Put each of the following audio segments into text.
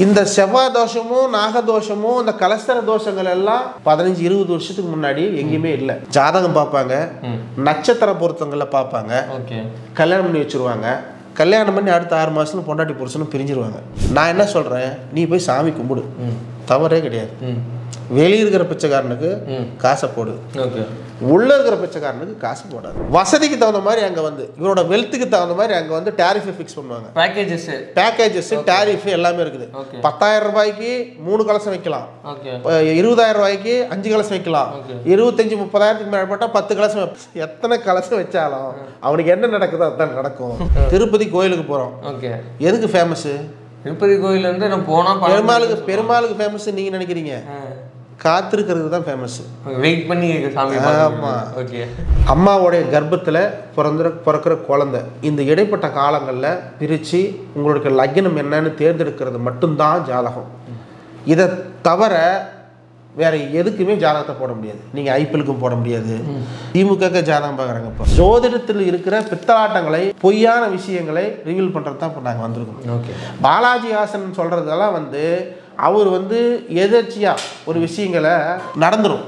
இந்த செவ்வாய் தோஷமும் நாகதோஷமும் இந்த கலஸ்தர தோஷங்கள் எல்லாம் 15-20 வருஷத்துக்கு முன்னாடி எங்கேயுமே இல்லை. ஜாதகம் பார்ப்பாங்க, நட்சத்திர பொருத்தங்களை பார்ப்பாங்க, கல்யாணம் பண்ணி வச்சிருவாங்க. கல்யாணம் பண்ணி அடுத்த 6 மாதத்துல பொண்டாட்டி புருஷனும் பிரிஞ்சிருவாங்க. நான் என்ன சொல்கிறேன், நீ போய் சாமி கும்பிடு, தவறே கிடையாது. வெளியே இருக்கிற பிச்சைக்காரனுக்கு காசை போடு, உள்ள இருக்கிற பிச்சைக்காரனுக்கு காசு போடாது. வசதிக்கு தகுந்த மாதிரி அங்கே வந்து இவரோட வெல்த்துக்கு தகுந்த மாதிரி அங்கே வந்து டேரிஃபை ஃபிக்ஸ் பண்ணுவாங்க. பேக்கேஜஸ் டேரிஃப் எல்லாமே இருக்குது. 10,000 ரூபாய்க்கு 3 கலசம் வைக்கலாம், 20,000 ரூபாய்க்கு 5 கலசம் வைக்கலாம், 25-30,000க்கு மேற்பட்டா 10 கலசம். எத்தனை கலசம் வச்சாலும் அவனுக்கு என்ன நடக்குதோ அதுதான் நடக்கும். திருப்பதி கோயிலுக்கு போகிறோம், எதுக்கு ஃபேமஸ்? திருப்பதி கோயில் வந்து நம்ம போனால் பெருமாளுக்கு ஃபேமஸ் நீங்கள் நினைக்கிறீங்க, காத்திருக்கிறது தான் ஃபேமஸ். வெயிட் பண்ணி சாமி. அம்மாவோடைய கர்ப்பத்தில் பிறக்கிற குழந்தை இந்த இடைப்பட்ட காலங்களில் பிரித்து உங்களுக்கு லக்னம் என்னன்னு தேர்ந்தெடுக்கிறது மட்டும்தான் ஜாதகம். இதை தவிர வேற எதுக்குமே ஜாதகத்தை போட முடியாது. நீங்கள் ஐபிஎலுக்கும் போட முடியாது. திமுக ஜாதகம் பார்க்குறாங்க. இப்போ ஜோதிடத்தில் இருக்கிற பித்தலாட்டங்களை, பொய்யான விஷயங்களை ரிவீல் பண்ணுறது தான் இப்போ நாங்கள் வந்திருக்கோம். பாலாஜி ஹாசன் சொல்கிறதெல்லாம் வந்து அவர் வந்து எதர்ச்சியாக ஒரு விஷயங்களை நடந்துடும்,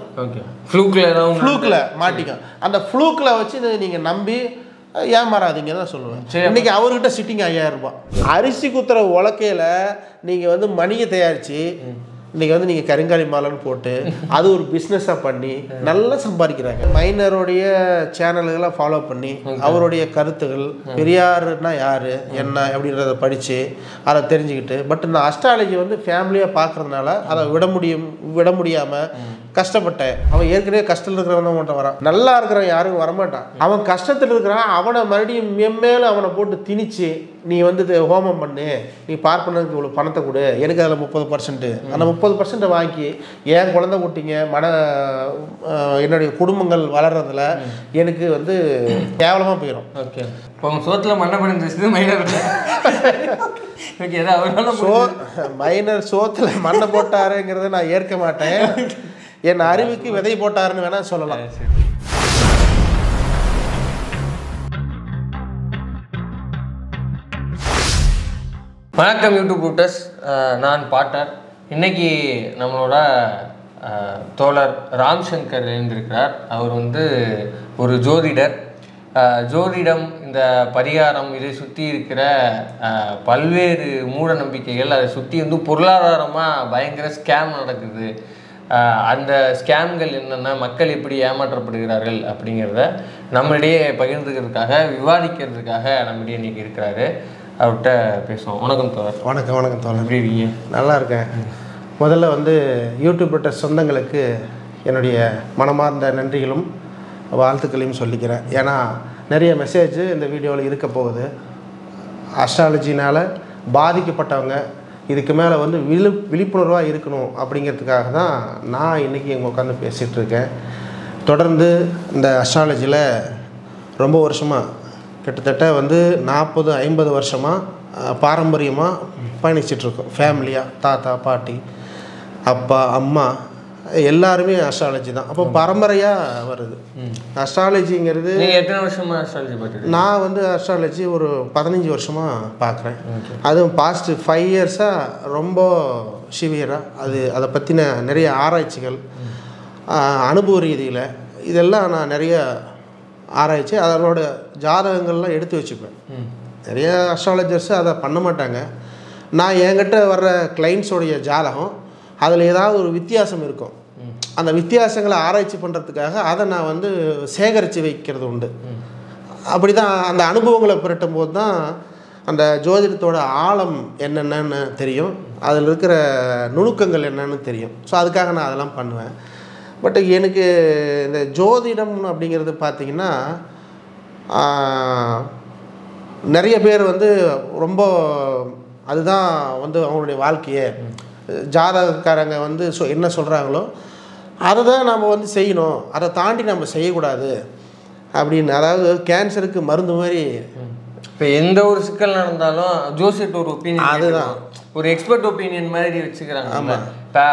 ஃப்ளூக்கில் மாட்டிக்கும். அந்த ஃப்ளூக்கில் வச்சு நீங்கள் நம்பி ஏமாறாதீங்க தான் சொல்லுவேன். இன்னைக்கு அவர்கிட்ட சிட்டிங் 5,000 ரூபாய். அரிசி குத்துற உலக்கையில் நீங்கள் வந்து மணியை தயாரித்து இன்றைக்கி வந்து நீங்கள் கருங்காலி மாலைன்னு போட்டு அது ஒரு பிஸ்னஸாக பண்ணி நல்லா சம்பாதிக்கிறாங்க. மைனருடைய சேனல்களை ஃபாலோ பண்ணி அவருடைய கருத்துகள், பெரியாருன்னா யார் என்ன அப்படின்றத படித்து அதை தெரிஞ்சுக்கிட்டு, பட் இந்த அஸ்ட்ராலஜி வந்து ஃபேமிலியாக பார்க்குறதுனால அதை விட முடியாமல் கஷ்டப்பட்டேன். அவன் ஏற்கனவே கஷ்டத்தில் இருக்கிறவன் தான் மட்டும் வரான், நல்லா இருக்கிறவன் யாரும் வரமாட்டான். அவன் கஷ்டத்தில் இருக்கிறான், அவனை மறுபடியும் மெம்மேலும் அவனை போட்டு திணிச்சு நீ வந்து ஹோமம் பண்ணு, நீ பார்ப்பனதுக்கு இவ்வளோ பணத்தை கொடு, எனக்கு அதில் 30%, அந்த 30% வாங்கி என் குழந்தை குட்டிங்க என்னுடைய குடும்பங்கள் வளர்றதுல எனக்கு வந்து கேவலமாக போயிடும். ஓகே, சோத்துல மண்ணை பண்ணி மைனர் சோத்துல மண்ணை போட்டாருங்கிறத நான் ஏற்க மாட்டேன். என் அறிவுக்கு விதை போட்டாருன்னு வேணா சொல்லலாம். வணக்கம் யூடியூப் ரூட்டர்ஸ், நான் பாட்டர். இன்னைக்கு நம்மளோட தோழர் ராம்சங்கர் எழுந்திருக்கிறார். அவர் வந்து ஒரு ஜோதிடர். ஜோதிடம், இந்த பரிகாரம், இதை சுற்றி இருக்கிற பல்வேறு மூட நம்பிக்கைகள், அதை சுற்றி வந்து பொருளாதாரமாக பயங்கர ஸ்கேம் நடக்குது. அந்த ஸ்கேம்கள் என்னென்ன, மக்கள் எப்படி ஏமாற்றப்படுகிறார்கள் அப்படிங்கிறத நம்மளிடையே பகிர்ந்துக்கிறதுக்காக, விவாதிக்கிறதுக்காக நம்மளிடையே இன்றைக்கி இருக்கிறாரு. அவர்கிட்ட பேசுவோம். வணக்கம் தோழர். வணக்கம் தோழர். எப்படி இருக்கீங்க? நல்லா இருக்கேன். முதல்ல வந்து யூடியூப்ட்ட சொந்தங்களுக்கு என்னுடைய மனமார்ந்த நன்றிகளும் வாழ்த்துக்களையும் சொல்லிக்கிறேன். ஏன்னா நிறைய மெசேஜ் இந்த வீடியோவில் இருக்க போகுது. அஸ்ட்ராலஜினால் பாதிக்கப்பட்டவங்க இதுக்கு மேலே வந்து விழிப்புணர்வாக இருக்கணும் அப்படிங்கிறதுக்காக தான் நான் இன்றைக்கி இங்கே உட்காந்து பேசிகிட்ருக்கேன். தொடர்ந்து இந்த அஸ்ட்ராலஜியில் ரொம்ப வருஷமாக, கிட்டத்தட்ட வந்து 40-50 வருஷமாக பாரம்பரியமாக பயணிச்சிட்ருக்கோம். ஃபேமிலியாக தாத்தா பாட்டி அப்பா அம்மா எல்லாருமே அஸ்ட்ராலஜி தான். அப்போ பரம்பரையாக வருது அஸ்ட்ராலஜிங்கிறது. எத்தனை வருஷமாக அஸ்ட்ராலஜி பார்த்துட்டு? நான் வந்து அஸ்ட்ராலஜி ஒரு 15 வருஷமாக பார்க்குறேன். அதுவும் பாஸ்ட் 5 இயர்ஸாக ரொம்ப சிவியராக அதை பற்றின நிறைய ஆராய்ச்சிகள், அனுபவ ரீதியில் இதெல்லாம் நான் நிறைய ஆராய்ச்சி அதனோட ஜாதகங்கள்லாம் எடுத்து வச்சுப்பேன். நிறைய அஸ்ட்ராலஜர்ஸு அதை பண்ண மாட்டாங்க. நான் என்கிட்ட வர்ற கிளைண்ட்ஸோடைய ஜாதகம் அதில் ஏதாவது ஒரு வித்தியாசம் இருக்கும். அந்த வித்தியாசங்களை ஆராய்ச்சி பண்ணுறதுக்காக அதை நான் வந்து சேகரித்து வைக்கிறது உண்டு. அப்படி தான் அந்த அனுபவங்களை புரட்டும் போது தான் அந்த ஜோதிடத்தோட ஆழம் என்னென்னு தெரியும், அதில் இருக்கிற நுணுக்கங்கள் என்னென்னு தெரியும். ஸோ அதுக்காக நான் அதெல்லாம் பண்ணுவேன். பட் எனக்கு இந்த ஜோதிடம் அப்படிங்கிறது பார்த்திங்கன்னா நிறைய பேர் வந்து ரொம்ப அதுதான் வந்து அவங்களுடைய வாழ்க்கையே, ஜாதகக்காரங்க வந்து என்ன சொல்கிறாங்களோ அதை தான் நம்ம வந்து செய்யணும், அதை தாண்டி நம்ம செய்யக்கூடாது அப்படின்னு. அதாவது கேன்சருக்கு மருந்து மாதிரி. இப்போ எந்த ஒரு சிக்கல் நடந்தாலும் ஜோசியர்கிட்ட ஒரு ஒப்பீனியன், அதுதான் ஒரு எக்ஸ்பர்ட் ஒப்பீனியன் மாதிரி வச்சுக்கிறாங்க. ஆமாம். இப்போ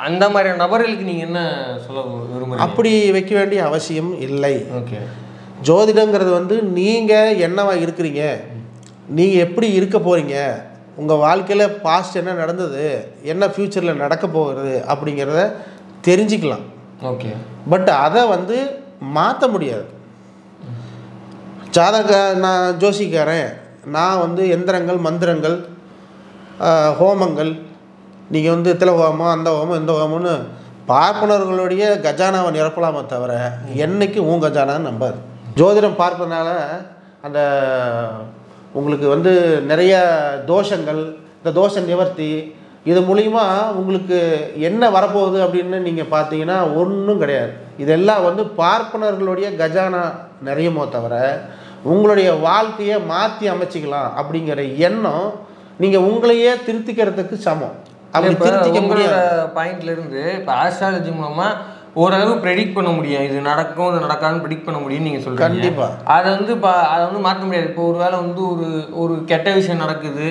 அந்த மாதிரியான நபர்களுக்கு நீங்கள் என்ன சொல்ல விரும்புகிறீங்க? அப்படி வைக்க வேண்டிய அவசியம் இல்லை. ஓகே. ஜோதிடங்கிறது வந்து நீங்கள் என்னவா இருக்கிறீங்க, நீங்கள் எப்படி இருக்க போகிறீங்க, உங்கள் வாழ்க்கையில் பாஸ்ட் என்ன நடந்தது, என்ன ஃப்யூச்சரில் நடக்க போகிறது அப்படிங்கிறத தெரிஞ்சுக்கலாம். ஓகே. பட் அதை வந்து மாற்ற முடியாது. நான் ஜோசிக்காரன், நான் வந்து எந்திரங்கள் மந்திரங்கள் ஹோமங்கள், நீங்கள் வந்து இத்தனை ஹோமம் அந்த ஹோமம் இந்த ஹோமம்னு பார்ப்பனர்களுடைய கஜானாவை நிரப்பலாமே தவிர என்னைக்கு உன் கஜானான்னு நம்பாது. ஜோதிடம் பார்ப்பதனால அந்த உங்களுக்கு வந்து நிறைய தோஷங்கள், இந்த தோஷ நிவர்த்தி, இது மூலிமா உங்களுக்கு என்ன வரப்போகுது அப்படின்னு நீங்கள் பார்த்தீங்கன்னா ஒன்றும் கிடையாது. இதெல்லாம் வந்து பார்ப்பனர்களுடைய கஜானா நிறையுமோ தவிர உங்களுடைய வாழ்க்கையை மாற்றி அமைச்சிக்கலாம் அப்படிங்கிற எண்ணம் நீங்கள் உங்களையே திருத்திக்கிறதுக்கு சமம். அப்படி திருத்திக்க முடியாத பாயிண்ட்ல இருந்து இப்போ ஆஸ்ட்ராலஜி மூலமா ஓரளவு ப்ரெடிக்ட் பண்ண முடியும், இது நடக்கும் இது நடக்காதுன்னு ப்ரெடிக்ட் பண்ண முடியும்னு நீங்கள் சொல்கிறீங்க. கண்டிப்பாக அதை வந்து அதை வந்து மாற்ற முடியாது. இப்போ ஒரு வேளை வந்து ஒரு கெட்ட விஷயம் நடக்குது,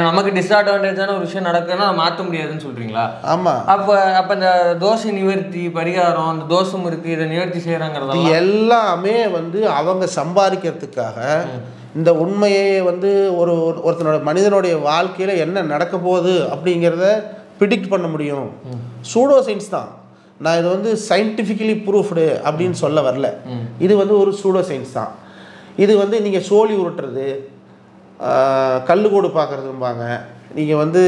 நமக்கு டிஸ்அட்வான்டேஜான ஒரு விஷயம் நடக்குதுன்னா அதை மாற்ற முடியாதுன்னு சொல்கிறீங்களா? ஆமாம். அப்போ இந்த தோஷ நிவர்த்தி பரிகாரம், அந்த தோஷம் இருக்குது, இதை நிவர்த்தி செய்கிறாங்கிறது எல்லாமே வந்து அவங்க சம்பாதிக்கிறதுக்காக இந்த உண்மையை வந்து ஒருத்தனோட மனிதனுடைய வாழ்க்கையில் என்ன நடக்க போகுது அப்படிங்கிறத ப்ரிடிக்ட் பண்ண முடியும். சூடோ சயின்ஸ் தான். நான் இது வந்து சயின்டிஃபிக்கலி ப்ரூஃப்டு அப்படின்னு சொல்ல வரல. இது வந்து ஒரு சூடோ சயின்ஸ் தான். இது வந்து நீங்கள் சோழி உருட்டுறது, கல்லுக்கோடு பார்க்குறதும்பாங்க. நீங்கள் வந்து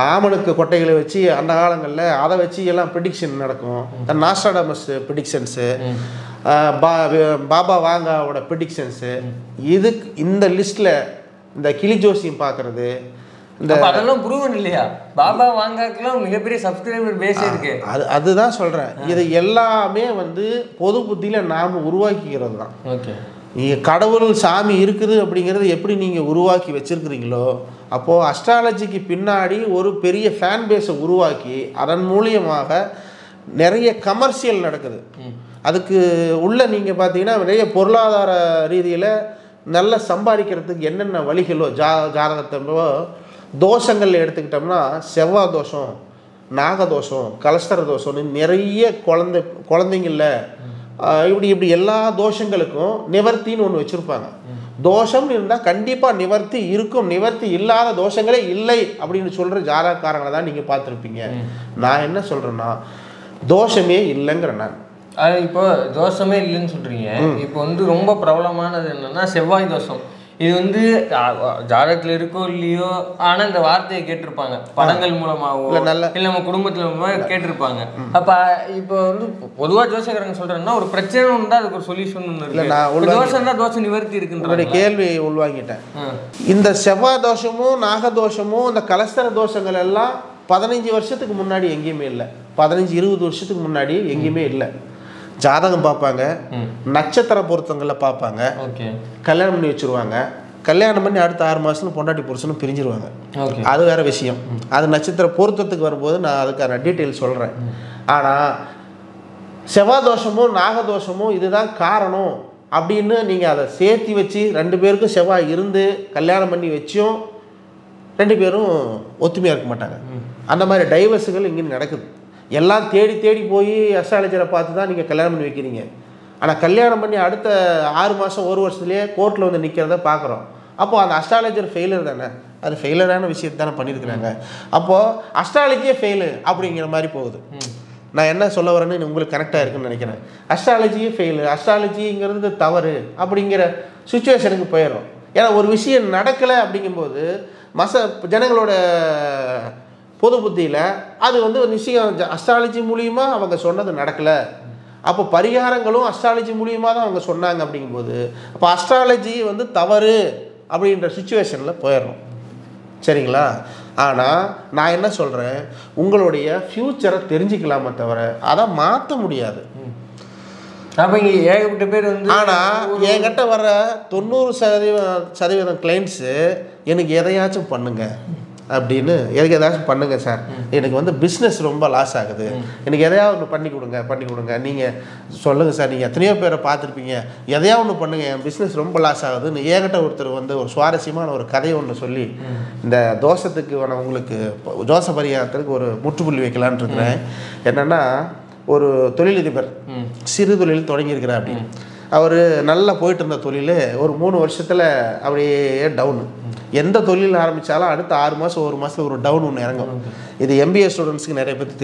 ஆமணுக்கு கொட்டைகளை வச்சு அந்த காலங்களில் அதை வச்சு எல்லாம் ப்ரிடிக்ஷன் நடக்கும். நாஸ்ட்ராடமஸ் ப்ரிடிக்ஷன்ஸு, பாபா வாங்காவோட ப்ரிடிக்ஷன்ஸு, இதுக்கு இந்த லிஸ்ட்டில் இந்த கிளி ஜோசியம் பார்க்குறது, இந்த அதெல்லாம் ப்ரூவன் இல்லையா? பாபா வாங்காக்கெல்லாம் மிகப்பெரிய சப்ஸ்கிரைபர் பேஸ் இருக்கு. அதுதான் சொல்கிறேன். இது எல்லாமே வந்து பொது புத்தியில் நாம் உருவாக்கிக்கிறது தான். ஓகே. நீங்கள் கடவுள் சாமி இருக்குது அப்படிங்கிறது எப்படி நீங்கள் உருவாக்கி வச்சுருக்கிறீங்களோ, அப்போது அஸ்ட்ராலஜிக்கு பின்னாடி ஒரு பெரிய ஃபேன் பேஸை உருவாக்கி அதன் மூலியமாக நிறைய கமர்ஷியல் நடக்குது. அதுக்கு உள்ள நீங்கள் பார்த்தீங்கன்னா நிறைய பொருளாதார ரீதியில் நல்லா சம்பாதிக்கிறதுக்கு என்னென்ன வழிகளோ ஜாதகத்தோ தோஷங்கள் எடுத்துக்கிட்டோம்னா செவ்வாய் தோஷம், நாகதோஷம், கலஸ்தர தோஷம்னு நிறைய குழந்தைங்கள இப்படி எல்லா தோஷங்களுக்கும் நிவர்த்தின்னு ஒன்று வச்சுருப்பாங்க. தோஷம்னு இருந்தால் கண்டிப்பாக நிவர்த்தி இருக்கும். நிவர்த்தி இல்லாத தோஷங்களே இல்லை அப்படின்னு சொல்கிற ஜாதகக்காரங்களை தான் நீங்கள் பார்த்துருப்பீங்க. நான் என்ன சொல்கிறேன்னா தோஷமே இல்லைங்கிற நான். அது இப்போ தோஷமே இல்லைன்னு சொல்கிறீங்க. இப்போ வந்து ரொம்ப பிரபலமானது என்னென்னா செவ்வாய் தோஷம். இது வந்து ஜாதகத்தில் இருக்கோ இல்லையோ, ஆனால் இந்த வார்த்தையை கேட்டிருப்பாங்க படங்கள் மூலமாகவோ இல்லை நம்ம குடும்பத்தில் மூலமாக கேட்டிருப்பாங்க. அப்போ இப்போ வந்து பொதுவாக ஜோசியக்காரங்க சொல்கிறேன்னா ஒரு பிரச்சனை ஒன்று அதுக்கு ஒரு சொல்யூஷன் ஒன்று இருக்குது. தோஷம் தான் தோஷம் நிவர்த்தி இருக்குன்ற கேள்வி உள்வாங்கிட்டேன். இந்த செவ்வாய் தோஷமும் நாகதோஷமும் இந்த கலஸ்தர தோஷங்கள் எல்லாம் 15 வருஷத்துக்கு முன்னாடி எங்கேயுமே இல்லை. 15-20 வருஷத்துக்கு முன்னாடி எங்கேயுமே இல்லை. ஜாதகம் பார்ப்பாங்க, நட்சத்திர பொருத்தங்களை பார்ப்பாங்க, கல்யாணம் பண்ணி வச்சுருவாங்க. கல்யாணம் பண்ணி அடுத்த 6 மாதத்துல பொண்டாட்டி புருஷனும் பிரிஞ்சிருவாங்க. அது வேறு விஷயம். அது நட்சத்திர பொருத்தத்துக்கு வரும்போது நான் அதுக்கான டீட்டெயில் சொல்கிறேன். ஆனால் செவ்வாய் தோஷமும் நாகதோஷமும் இதுதான் காரணம் அப்படின்னு நீங்கள் அதை சேர்த்து வச்சு 2 பேருக்கும் செவ்வாய் இருந்து கல்யாணம் பண்ணி வச்சும் 2 பேரும் ஒத்துமையாக இருக்க மாட்டாங்க. அந்த மாதிரி டைவர்ஸுகள் இங்கே நடக்குது. எல்லாம் தேடி தேடி போய் அஸ்ட்ராலஜரை பார்த்து தான் நீங்கள் கல்யாணம் பண்ணி வைக்கிறீங்க. ஆனால் கல்யாணம் பண்ணி அடுத்த 6 மாதம் 1 வருஷத்துலேயே கோர்ட்டில் வந்து நிற்கிறத பார்க்குறோம். அப்போது அந்த அஸ்ட்ராலஜர் ஃபெயிலர் தானே, அது ஃபெயிலரான விஷயத்தை தானே பண்ணியிருக்கிறாங்க. அப்போது அஸ்ட்ராலஜியே ஃபெயிலு அப்படிங்கிற மாதிரி போகுது. நான் என்ன சொல்ல வரேன்னு உங்களுக்கு கரெக்டாக இருக்குன்னு நினைக்கிறேன். அஸ்ட்ராலஜியே ஃபெயிலு, அஸ்ட்ராலஜிங்கிறது தவறு அப்படிங்கிற சுச்சுவேஷனுக்கு போயிடும். ஏன்னா ஒரு விஷயம் நடக்கலை அப்படிங்கும்போது ஜனங்களோட பொது புத்தியில் அது வந்து ஒரு விஷயம் அஸ்ட்ராலஜி மூலியமாக அவங்க சொன்னது நடக்கலை, அப்போ பரிகாரங்களும் அஸ்ட்ராலஜி மூலியமாக தான் அவங்க சொன்னாங்க அப்படிங்கும்போது அப்போ அஸ்ட்ராலஜி வந்து தவறு அப்படின்ற சுச்சுவேஷனில் போயிடணும். சரிங்களா? ஆனால் நான் என்ன சொல்கிறேன், உங்களுடைய ஃப்யூச்சரை தெரிஞ்சுக்கலாமே தவிர அதை மாற்ற முடியாது. அப்போ இங்கே ஏகப்பட்ட பேர் வந்து ஆனால் என்கிட்ட வர 90% கிளைண்ட்ஸு எனக்கு எதையாச்சும் பண்ணுங்க அப்படின்னு, எதுக்கு ஏதாச்சும் பண்ணுங்க சார், எனக்கு வந்து பிஸ்னஸ் ரொம்ப லாஸ் ஆகுது, எனக்கு எதையாவது ஒன்று பண்ணி கொடுங்க, நீங்கள் சொல்லுங்கள் சார், நீங்கள் எத்தனையோ பேரை பார்த்துருப்பீங்க, எதையாவது ஒன்று பண்ணுங்கள், என் பிஸ்னஸ் ரொம்ப லாஸ் ஆகுதுன்னு என்கிட்ட ஒருத்தர் வந்து ஒரு சுவாரஸ்யமான ஒரு கதையை ஒன்று சொல்லி இந்த தோஷத்துக்கு உங்களுக்கு தோஷ பரிகாரத்துக்கு ஒரு முற்றுப்புள்ளி வைக்கலான்னு இருக்கிறேன். என்னென்னா ஒரு தொழிலதிபர் சிறு தொழில் தொடங்கியிருக்கிறார். அப்படின்னு அவர் நல்லா போயிட்டு இருந்த தொழில் ஒரு 3 வருஷத்தில் அப்படியே டவுனு. எந்த தொழில் ஆரம்பித்தாலும் அடுத்த 6 மாதம் 1 மாதத்தில் ஒரு டவுன் ஒன்று இறங்கும். இது MBA ஸ்டூடெண்ட்ஸ்க்கு நிறைய பேருக்கு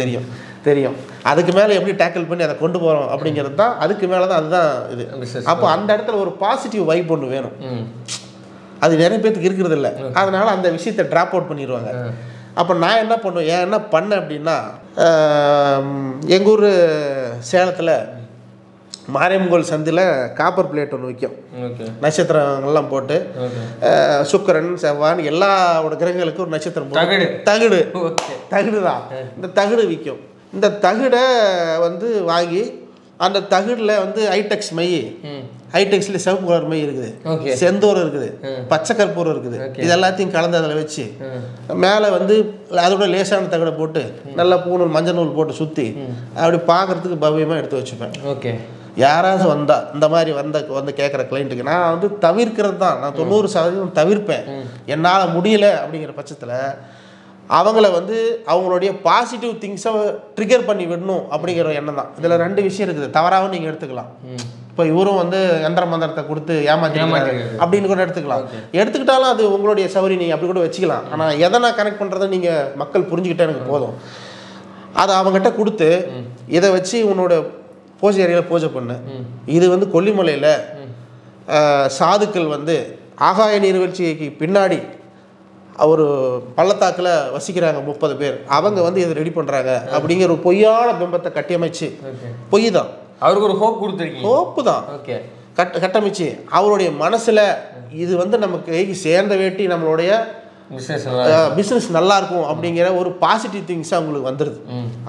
தெரியும். அதுக்கு மேலே எப்படி டேக்கிள் பண்ணி அதை கொண்டு போகிறோம் அப்படிங்கிறது தான், அதுக்கு மேலே தான் அதுதான் இது. அப்போ அந்த இடத்துல ஒரு பாசிட்டிவ் வைப் ஒன்று வேணும். அது நிறைய பேருக்கு இருக்கிறது இல்லை. அதனால் அந்த விஷயத்தை ட்ராப் அவுட் பண்ணிடுவாங்க. அப்போ நான் என்ன பண்ணுவேன், என்ன பண்ணேன் அப்படின்னா, எங்கள் ஊர் சேலத்தில் மாரியம்மன் சந்தில் காப்பர் பிளேட் ஒன்று விற்கும். நட்சத்திரங்கள்லாம் போட்டு சுக்கிரன் செவ்வாய் எல்லாவோட கிரகங்களுக்கும் ஒரு நட்சத்திரம் தகுடு தான். இந்த தகுடு விற்கும். இந்த தகுடை வந்து வாங்கி அந்த தகுடில் வந்து ஹைடெக்ஸ் மை, ஹைடெக்ஸில் சிவப்பு கலர் மை இருக்குது, செந்தூரம் இருக்குது, பச்சை கற்பூரம் இருக்குது. இது எல்லாத்தையும் கலந்து அதில் வச்சு மேலே வந்து அதோட லேசான தகடை போட்டு நல்லா பூணூல் மஞ்சள் நூல் போட்டு சுற்றி அப்படி பார்க்குறதுக்கு பவ்யமாக எடுத்து வச்சுப்பேன். யாராவது வந்தால் இந்த மாதிரி வந்து கேட்குற கிளைண்ட்டுக்கு நான் வந்து தவிர்க்கிறது தான், நான் 90% தவிர்ப்பேன். என்னால் முடியல அப்படிங்கிற பட்சத்தில் அவங்கள வந்து அவங்களுடைய பாசிட்டிவ் திங்ஸை ட்ரிகர் பண்ணி விடணும் அப்படிங்கிற எண்ணம் தான். இதில் 2 விஷயம் இருக்குது, தவறாகவும் நீங்கள் எடுத்துக்கலாம். இப்போ இவரும் வந்து யந்திர மந்திரத்தை கொடுத்து ஏமாற்றி அப்படின்னு கூட எடுத்துக்கிட்டாலும் அது உங்களுடைய சௌரி, நீங்கள் அப்படி கூட வச்சுக்கலாம். ஆனால் எதை நான் கனெக்ட் பண்ணுறதை நீங்கள் மக்கள் புரிஞ்சுக்கிட்டே எனக்கு போதும். அதை அவங்ககிட்ட கொடுத்து இதை வச்சு உன்னோட பூஜை அறையில் பூஜை பண்ணு. இது வந்து கொல்லிமலையில் சாதுக்கள் வந்து ஆகாய நீர்வீழ்ச்சிக்கு பின்னாடி ஒரு பள்ளத்தாக்கில் வசிக்கிறாங்க 30 பேர், அவங்க வந்து இதை ரெடி பண்ணுறாங்க அப்படிங்கிற ஒரு பொய்யான பிம்பத்தை கட்டியமைச்சு, பொய் தான், அவருக்கு ஒரு ஹோப் கொடுத்துருக்கீங்க, ஹோப்பு தான் கட்டமைச்சு அவருடைய மனசில் இது வந்து நமக்கு சேர்ந்த வேட்டி நம்மளுடைய பிஸ்னஸ் நல்லா இருக்கும் அப்படிங்கிற ஒரு பாசிட்டிவ் திங்ஸ் அவங்களுக்கு வந்துடுது.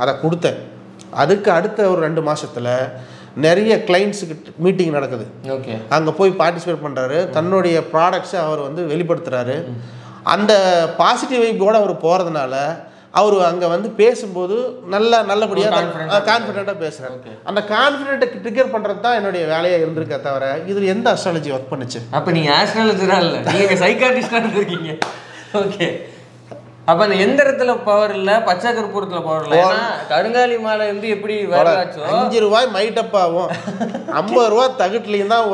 அதை கொடுத்தேன். அதுக்கு அடுத்த ஒரு 2 மாதத்தில் நிறைய கிளைண்ட்ஸுக்கு மீட்டிங் நடக்குது. அங்கே போய் பார்ட்டிசிபேட் பண்ணுறாரு, தன்னுடைய ப்ராடக்ட்ஸை அவர் வந்து வெளிப்படுத்துகிறாரு. அந்த பாசிட்டிவ் வைப்போடு அவர் போகிறதுனால அவர் அங்கே வந்து பேசும்போது நல்லபடியாக கான்ஃபிடென்ட்டாக பேசுகிறார். அந்த கான்ஃபிடென்ட்டை ட்ரிகர் பண்ணுறது தான் என்னுடைய வேலையாக இருந்திருக்கே தவிர இதில் எந்த அஸ்ட்ராலஜி ஒர்க் பண்ணுச்சு? அப்போ நீங்கள் ஆஸ்ட்ராலஜராக இல்லை, நீங்கள் சைக்காட்ரிஸ்டாக இருந்திருக்கீங்க. ஓகே. அப்போ அந்த எந்திரத்தில் பவர் இல்லை, பச்சை கற்பூரத்தில் பவர் இல்லை. கருங்காலி மாலை வந்து எப்படி வரலாச்சோ 5 ரூபாய் மைட்டப்பாகும், 50 ரூபா தகுட்லையும் தான்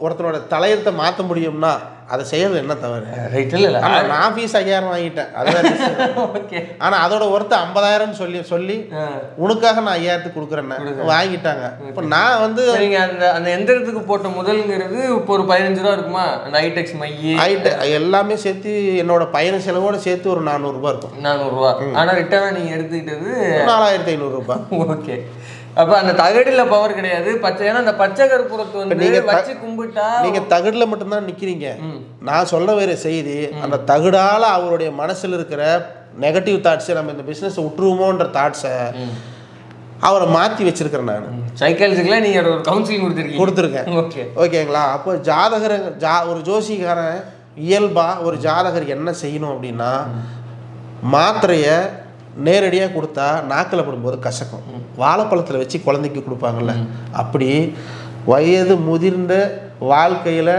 ஒருத்தனோட தலையத்தை மாற்ற முடியும்னா அதை செய்யறது என்ன தவறு? ரைட். இல்லை நான் ஃபீஸ் 5000 வாங்கிட்டேன், அதுதான். ஓகே. ஆனால் அதோட ஒருத்த 50,000 சொல்லி உனக்காக நான் 5000 கொடுக்குறேன்னு வாங்கிட்டாங்க. இப்போ நான் வந்து அந்த எந்திரத்துக்கு போட்ட முதல்ங்கிறது இப்போ ஒரு 15 ரூபா இருக்குமா? அந்த ஹைடெக்ஸ் மைய எல்லாமே சேர்த்து என்னோட பயண செலவோட சேர்த்து ஒரு 400 ரூபா இருக்கும். 400 ரூபா. ஆனால் ரிட்டர்னாக நீங்கள் எடுத்துக்கிட்டது 4500 ரூபாய். ஓகே. அப்போ அந்த தகடில் பவர் கிடையாது, பச்சை. ஏன்னா அந்த பச்சை கற்பூரத்தை வந்து நீங்கள் வச்சு கும்பிட்டா நீங்கள் தகடில் மட்டும்தான் நிற்கிறீங்க. நான் சொல்ல வேற செய்தி, அந்த தகடால் அவருடைய மனசில் இருக்கிற நெகட்டிவ் தாட்ஸை, நம்ம இந்த பிஸ்னஸை விட்டுருவோன்ற தாட்ஸை அவரை மாற்றி வச்சிருக்கிறேன். நான் சைக்காலஜிக்கலாக நீங்கள் ஒரு கவுன்சிலிங் கொடுத்துருக்கேன். ஓகேங்களா? அப்போ ஜாதகர் ஒரு ஜோசிகாரன் இயல்பாக ஒரு ஜாதகர் என்ன செய்யணும் அப்படின்னா, மாத்திரையை நேரடியாக கொடுத்தா நாக்கில் படும்போது கசக்கும். வாழைப்பழத்தில் வச்சு குழந்தைக்கு கொடுப்பாங்கள்ல, அப்படி வயது முதிர்ந்த வாழ்க்கையில்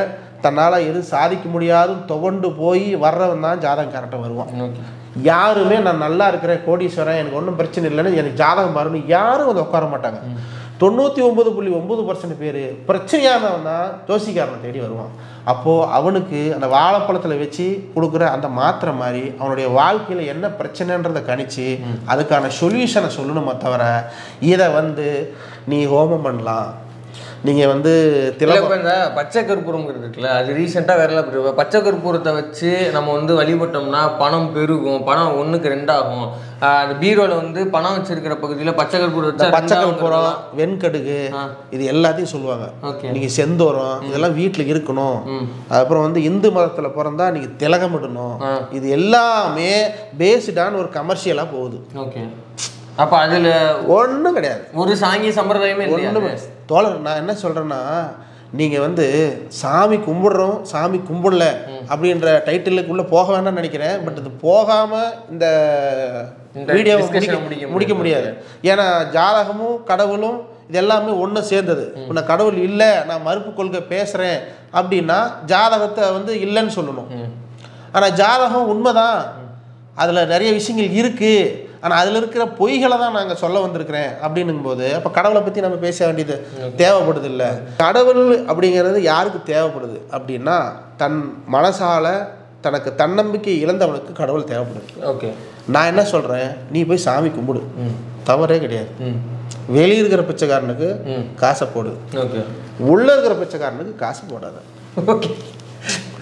தன்னால் எது சாதிக்க முடியாதுன்னு துவண்டு போய் வர்றவன் தான் ஜாதகம் கரெக்டாக வருவான். யாருமே நான் நல்லா இருக்கிறேன், கோடீஸ்வரன், எனக்கு ஒன்றும் பிரச்சனை இல்லைன்னு எனக்கு ஜாதகம் பாருன்னு யாரும் வந்து உட்கார மாட்டாங்க. 99.9% பேர் பிரச்சனையானவன் தான் ஜோசிக்காரனை தேடி வருவான். அப்போது அவனுக்கு அந்த வாழைப்பழத்தில் வச்சு கொடுக்குற அந்த மாத்திரை மாதிரி அவனுடைய வாழ்க்கையில் என்ன பிரச்சனைன்றதை கணிச்சு அதுக்கான சொல்யூஷனை சொல்லணுமே தவிர இதை வந்து நீ ஹோமம் பண்ணலாம், நீங்கள் வந்து இந்த பச்சை கற்பூரங்கிறது இருக்குல்ல, அது ரீசெண்டாக வரல. பச்சை கற்பூரத்தை வச்சு நம்ம வந்து வழிபட்டோம்னா பணம் பெருகும், பணம் 1க்கு 2 ஆகும். அந்த பீரோவில் வந்து பணம் வச்சிருக்கிற பகுதியில் பச்சை கற்பூரம் வச்சா, பச்சை கற்பூரம், வெண்கடுகு, இது எல்லாத்தையும் சொல்லுவாங்க. நீங்கள் செந்தோரம் இதெல்லாம் வீட்டில் இருக்கணும். அதுக்கப்புறம் வந்து இந்து மதத்தில் பிறந்தா நீங்கள் திலகமிடணும். இது எல்லாமே பேஸ்டான ஒரு கமர்ஷியலாக போகுது. ஓகே. அப்போ அதில் ஒன்றும் கிடையாது, ஒரு சாங்கிய சம்பிரதாயமே ஒன்றுமே. தோழர், நான் என்ன சொல்கிறேன்னா, நீங்கள் வந்து சாமி கும்பிடுறோம் சாமி கும்பிடல அப்படின்ற டைட்டிலுக்குள்ளே போக வேண்டாம்னு நினைக்கிறேன். பட் இது போகாமல் இந்த வீடியோவை முடிக்க முடியாது. ஏன்னா ஜாதகமும் கடவுளும் இது எல்லாமே ஒன்று சேர்ந்தது. நான் கடவுள் இல்லை, நான் மறுப்பு கொள்கை பேசுகிறேன் அப்படின்னா ஜாதகத்தை வந்து இல்லைன்னு சொல்லணும். ஆனால் ஜாதகம் உண்மைதான், அதில் நிறைய விஷயங்கள் இருக்குது, ஆனால் அதில் இருக்கிற பொய்களை தான் நாங்கள் சொல்ல வந்திருக்கிறேன் அப்படின்னும்போது அப்போ கடவுளை பற்றி நம்ம பேச வேண்டியது தேவைப்படுது இல்லை. கடவுள் அப்படிங்கிறது யாருக்கு தேவைப்படுது அப்படின்னா, தன் மனசால் தனக்கு தன்னம்பிக்கை இழந்தவனுக்கு கடவுள் தேவைப்படுது. ஓகே, நான் என்ன சொல்கிறேன், நீ போய் சாமி கும்பிடு, தவறே கிடையாது. வெளியே இருக்கிற பிச்சைக்காரனுக்கு காசை போடு, ஓகே, உள்ளே இருக்கிற பிச்சைக்காரனுக்கு காசு போடாத. ஓகே,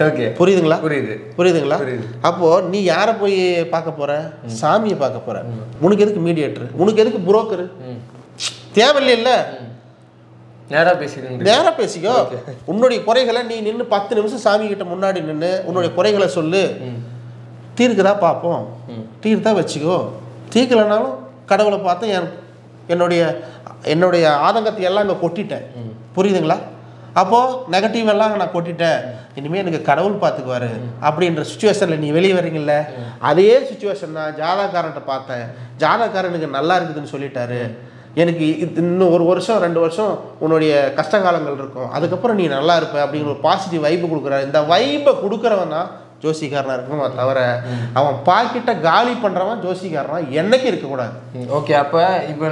ஓகே, புரியுதுங்களா? புரியுதுங்களா? அப்போது நீ யாரை போய் பார்க்க போகிற? சாமியை பார்க்க போகிற. உனக்கு எதுக்கு மீடியேட்டர், உனக்கு எதுக்கு புரோக்கரு? தேவையில்லைல்ல, நேராக பேசிக்கோ. உன்னுடைய குறைகளை நீ நின்று 10 நிமிஷம் சாமி கிட்ட முன்னாடி நின்று உன்னுடைய குறைகளை சொல்லு. தீர்க்குதா பார்ப்போம், தீர்த்தா வச்சுக்கோ. தீர்க்கலைனாலும் கடவுளை பார்த்து என்னுடைய ஆதங்கத்தை எல்லாம் இங்கே கொட்டிட்டேன். புரியுதுங்களா? அப்போது நெகட்டிவ் எல்லாம் நான் கொட்டிட்டேன், இனிமேல் எனக்கு கடவுள் பார்த்துக்குவாரு அப்படின்ற சுச்சுவேஷனில் நீ வெளியே வரீங்கல்ல, அதே சுச்சுவேஷன் தான் ஜாதகக்காரன்ட்ட பார்த்தேன். ஜாதகக்காரனுக்கு நல்லா இருக்குதுன்னு சொல்லிட்டாரு. எனக்கு இன்னும் 1 வருஷம் 2 வருஷம் உன்னுடைய கஷ்டகாலங்கள் இருக்கும், அதுக்கப்புறம் நீ நல்லா இருப்ப அப்படிங்கிற ஒரு பாசிட்டிவ் வைப்பு கொடுக்குற. இந்த வைப்பை கொடுக்குறவன் தான் ஜோசிக்காரனாக இருக்கணுமா தவிர அவன் பாக்கிட்ட காலி பண்ணுறவன் ஜோசிக்காரனா என்னைக்கு இருக்கக்கூடாது. ஓகே, அப்போ இப்போ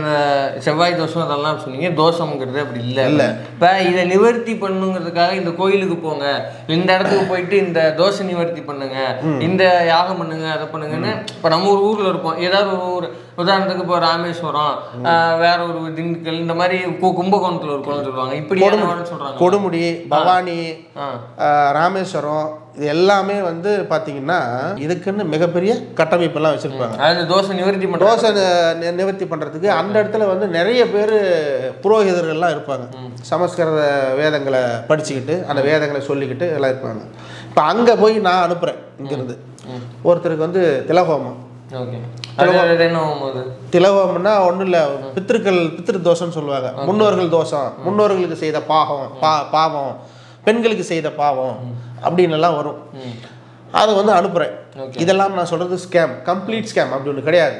செவ்வாய் தோஷம் அதெல்லாம் சொன்னீங்க, தோஷம்ங்கிறது அப்படி இல்லை. இப்போ இதை நிவர்த்தி பண்ணுங்கிறதுக்காக இந்த கோயிலுக்கு போங்க, இந்த இடத்துக்கு போயிட்டு இந்த தோஷ நிவர்த்தி பண்ணுங்க, இந்த யாகம் பண்ணுங்க, அதை பண்ணுங்கன்னு. இப்போ நம்ம ஒரு ஊரில் இருப்போம், ஏதாவது ஒரு ஊர், உதாரணத்துக்கு இப்போ ராமேஸ்வரம், வேற ஒரு திண்டுக்கல், இந்த மாதிரி கும்பகோணத்தில் இருக்கும்னு சொல்லுவாங்க. இப்படி சொல்கிறாங்க. கொடுமுடி, பவானி, ராமேஸ்வரம், இது எல்லாமே வந்து பார்த்தீங்கன்னா இதுக்குன்னு மிகப்பெரிய கட்டமைப்பெல்லாம் வச்சுருப்பாங்க. அது தோஷ நிவர்த்தி பண்ணுறதுக்கு அந்த இடத்துல வந்து நிறைய பேர் புரோகிதர்கள்லாம் இருப்பாங்க. சமஸ்கிருத வேதங்களை படிச்சுக்கிட்டு அந்த வேதங்களை சொல்லிக்கிட்டு எல்லாம் இருப்பாங்க. இப்போ அங்கே போய் நான் அனுப்புகிறேன் இங்கேருந்து ஒருத்தருக்கு வந்து திலகோமம். திலகோமம்னா ஒன்றும் இல்லை, பித்திரு தோஷம்னு சொல்லுவாங்க. முன்னோர்கள் தோஷம், முன்னோர்களுக்கு செய்த பாவம், பெண்களுக்கு செய்த பாவம் அப்படின்னு எல்லாம் வரும். அதை வந்து அனுப்புகிறேன். இதெல்லாம் நான் சொல்கிறது ஸ்கேம், கம்ப்ளீட் ஸ்கேம். அப்படி ஒன்று கிடையாது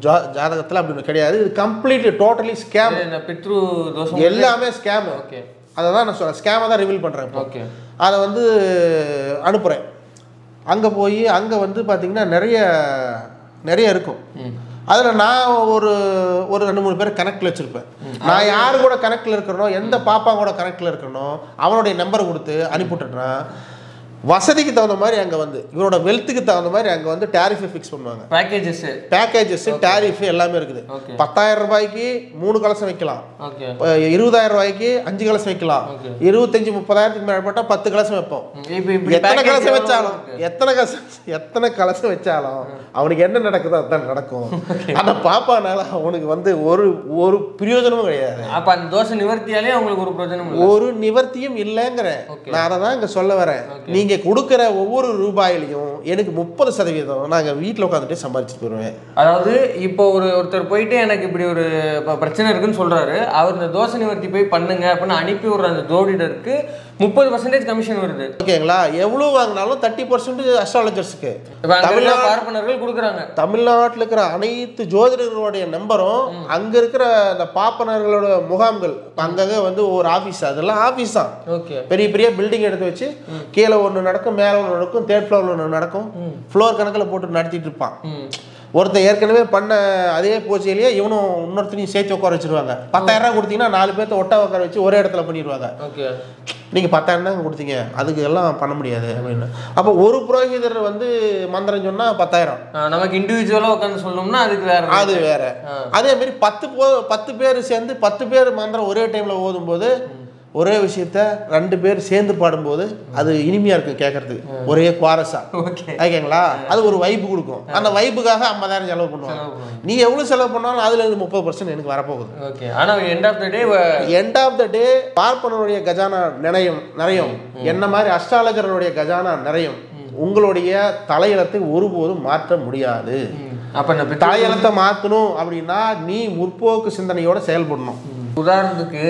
ஜாதகத்தில், அப்படி ஒன்று கிடையாது. இது கம்ப்ளீட் டோட்டலி ஸ்கேம், எல்லாமே ஸ்கேம். அதை தான் நான் சொல்கிறேன், ஸ்கேமை தான் ரிவீல் பண்ணுறேன். அதை வந்து அனுப்புகிறேன். அங்கே போய் அங்கே வந்து பார்த்திங்கன்னா நிறைய இருக்கும். அதில் நான் ஒரு 2-3 பேர் கனெக்டில் வச்சுருப்பேன். நான் யாரு கூட கனெக்டில் இருக்கிறனோ, எந்த பாப்பா கூட கனெக்டில் இருக்கிறனோ அவனுடைய நம்பரை கொடுத்து அனுப்பிவிட்டேன்னா வசதிக்கு தகுந்த மாதிரி அங்கே வந்து இவரோட வெல்த்துக்கு தகுந்த மாதிரி அங்கே வந்து டேரிஃபை ஃபிக்ஸ் பண்ணுவாங்க. பேக்கேஜஸ் டேரிஃப் எல்லாமே இருக்குது. 10,000 ரூபாய்க்கு 3 கலசம் வைக்கலாம், 20,000 ரூபாய்க்கு 5 கலசம் வைக்கலாம், 25-30,000 மேற்பட்டால் 10 கலசம் வைப்போம். எத்தனை கலசம் வச்சாலும் அவனுக்கு என்ன நடக்குதோ அதுதான் நடக்கும். அந்த பாப்பானால அவனுக்கு வந்து ஒரு பிரயோஜனமும் கிடையாது. அப்போ அந்த தோஷ நிவர்த்தியாலே அவங்களுக்கு ஒரு பிரயோஜனம், ஒரு நிவர்த்தியும் இல்லைங்கிறேன். நான் அதை தான் இங்கே சொல்ல வரேன். நீங்கள் கொடுக்குற ஒவ்வொரு ரூபாயிலையும் எனக்கு 30% நாங்கள் வீட்டில் உட்காந்துட்டு சம்பாதிச்சுட்டு போயிடுவேன். அதாவது இப்போ ஒருத்தர் போயிட்டு எனக்கு இப்படி ஒரு பிரச்சனை இருக்குன்னு சொல்கிறாரு, அவர் இந்த தோஷ நிவர்த்தி போய் பண்ணுங்க அப்படின்னு அனுப்பி விடுற அந்த ஜோதிடருக்கு 30% கமிஷன் வருது. ஓகேங்களா? எவ்வளோ வாங்கினாலும் 30% அஸ்ட்ராலஜர்ஸுக்கு பார்ப்பனர்கள் கொடுக்குறாங்க. தமிழ்நாட்டில் இருக்கிற அனைத்து ஜோதிடர்களுடைய நம்பரும் அங்கே இருக்கிற அந்த பார்ப்பனர்களோட முகாம்கள் அங்கங்கே வந்து ஒரு ஆஃபீஸ், அதெல்லாம் ஆஃபீஸ் தான். பெரிய பெரிய பில்டிங் எடுத்து வச்சு கீழே ஒன்று நடக்கும், மேலே ஒன்று நடக்கும், 3rd ஃப்ளோரில் ஒன்று நடக்கும், ஃப்ளோர் கணக்கில் போட்டு நடத்திட்டு இருப்பான். ஒருத்தர் ஏற்கனவே பண்ண அதே பூஜையிலேயே இவனும் இன்னொருத்தனையும் சேர்த்து உட்கார வச்சிருவாங்க. 10,000 ரூபா கொடுத்தீங்கன்னா 4 பேர்த்த ஒட்டா உட்கார வச்சு ஒரே இடத்துல பண்ணிடுவாங்க. நீங்கள் 10,000 தான் கொடுத்தீங்க, அதுக்கு எல்லாம் பண்ண முடியாது அப்படின்னு. அப்போ ஒரு புரோகிதர் வந்து மந்திரம் சொன்னால் 10,000. நமக்கு இண்டிவிஜுவலாக உட்காந்து சொல்லணும்னா அது வேற. அதே மாதிரி 10 பேர் சேர்ந்து 10 பேர் மந்திரம் ஒரே டைமில் ஓதும்போது ஒரே விஷயத்த 2 பேர் சேர்ந்து பாடும்போது அது இனிமையாக இருக்கும் கேட்கறதுக்கு, ஒரே குவாரஸா. ஓகேங்களா? அது ஒரு வைப்பு கொடுக்கும். அந்த வைப்புக்காக 50,000 செலவு பண்ணுவாங்க. நீ எவ்வளோ செலவு பண்ணாலும் அதுல இருந்து 30% எனக்கு வரப்போகுது. ஆனால் எண்ட் ஆஃப் த டே பார்ப்பனருடைய கஜானா நிறையும், என்ன மாதிரி அஸ்ட்ராலஜர்களுடைய கஜானா நிறையும். உங்களுடைய தலையெழுத்தை ஒருபோதும் மாற்ற முடியாது. அப்போ தலையெழுத்தை மாற்றணும் அப்படின்னா நீ முற்போக்கு சிந்தனையோட செயல்படணும். உதாரணத்துக்கு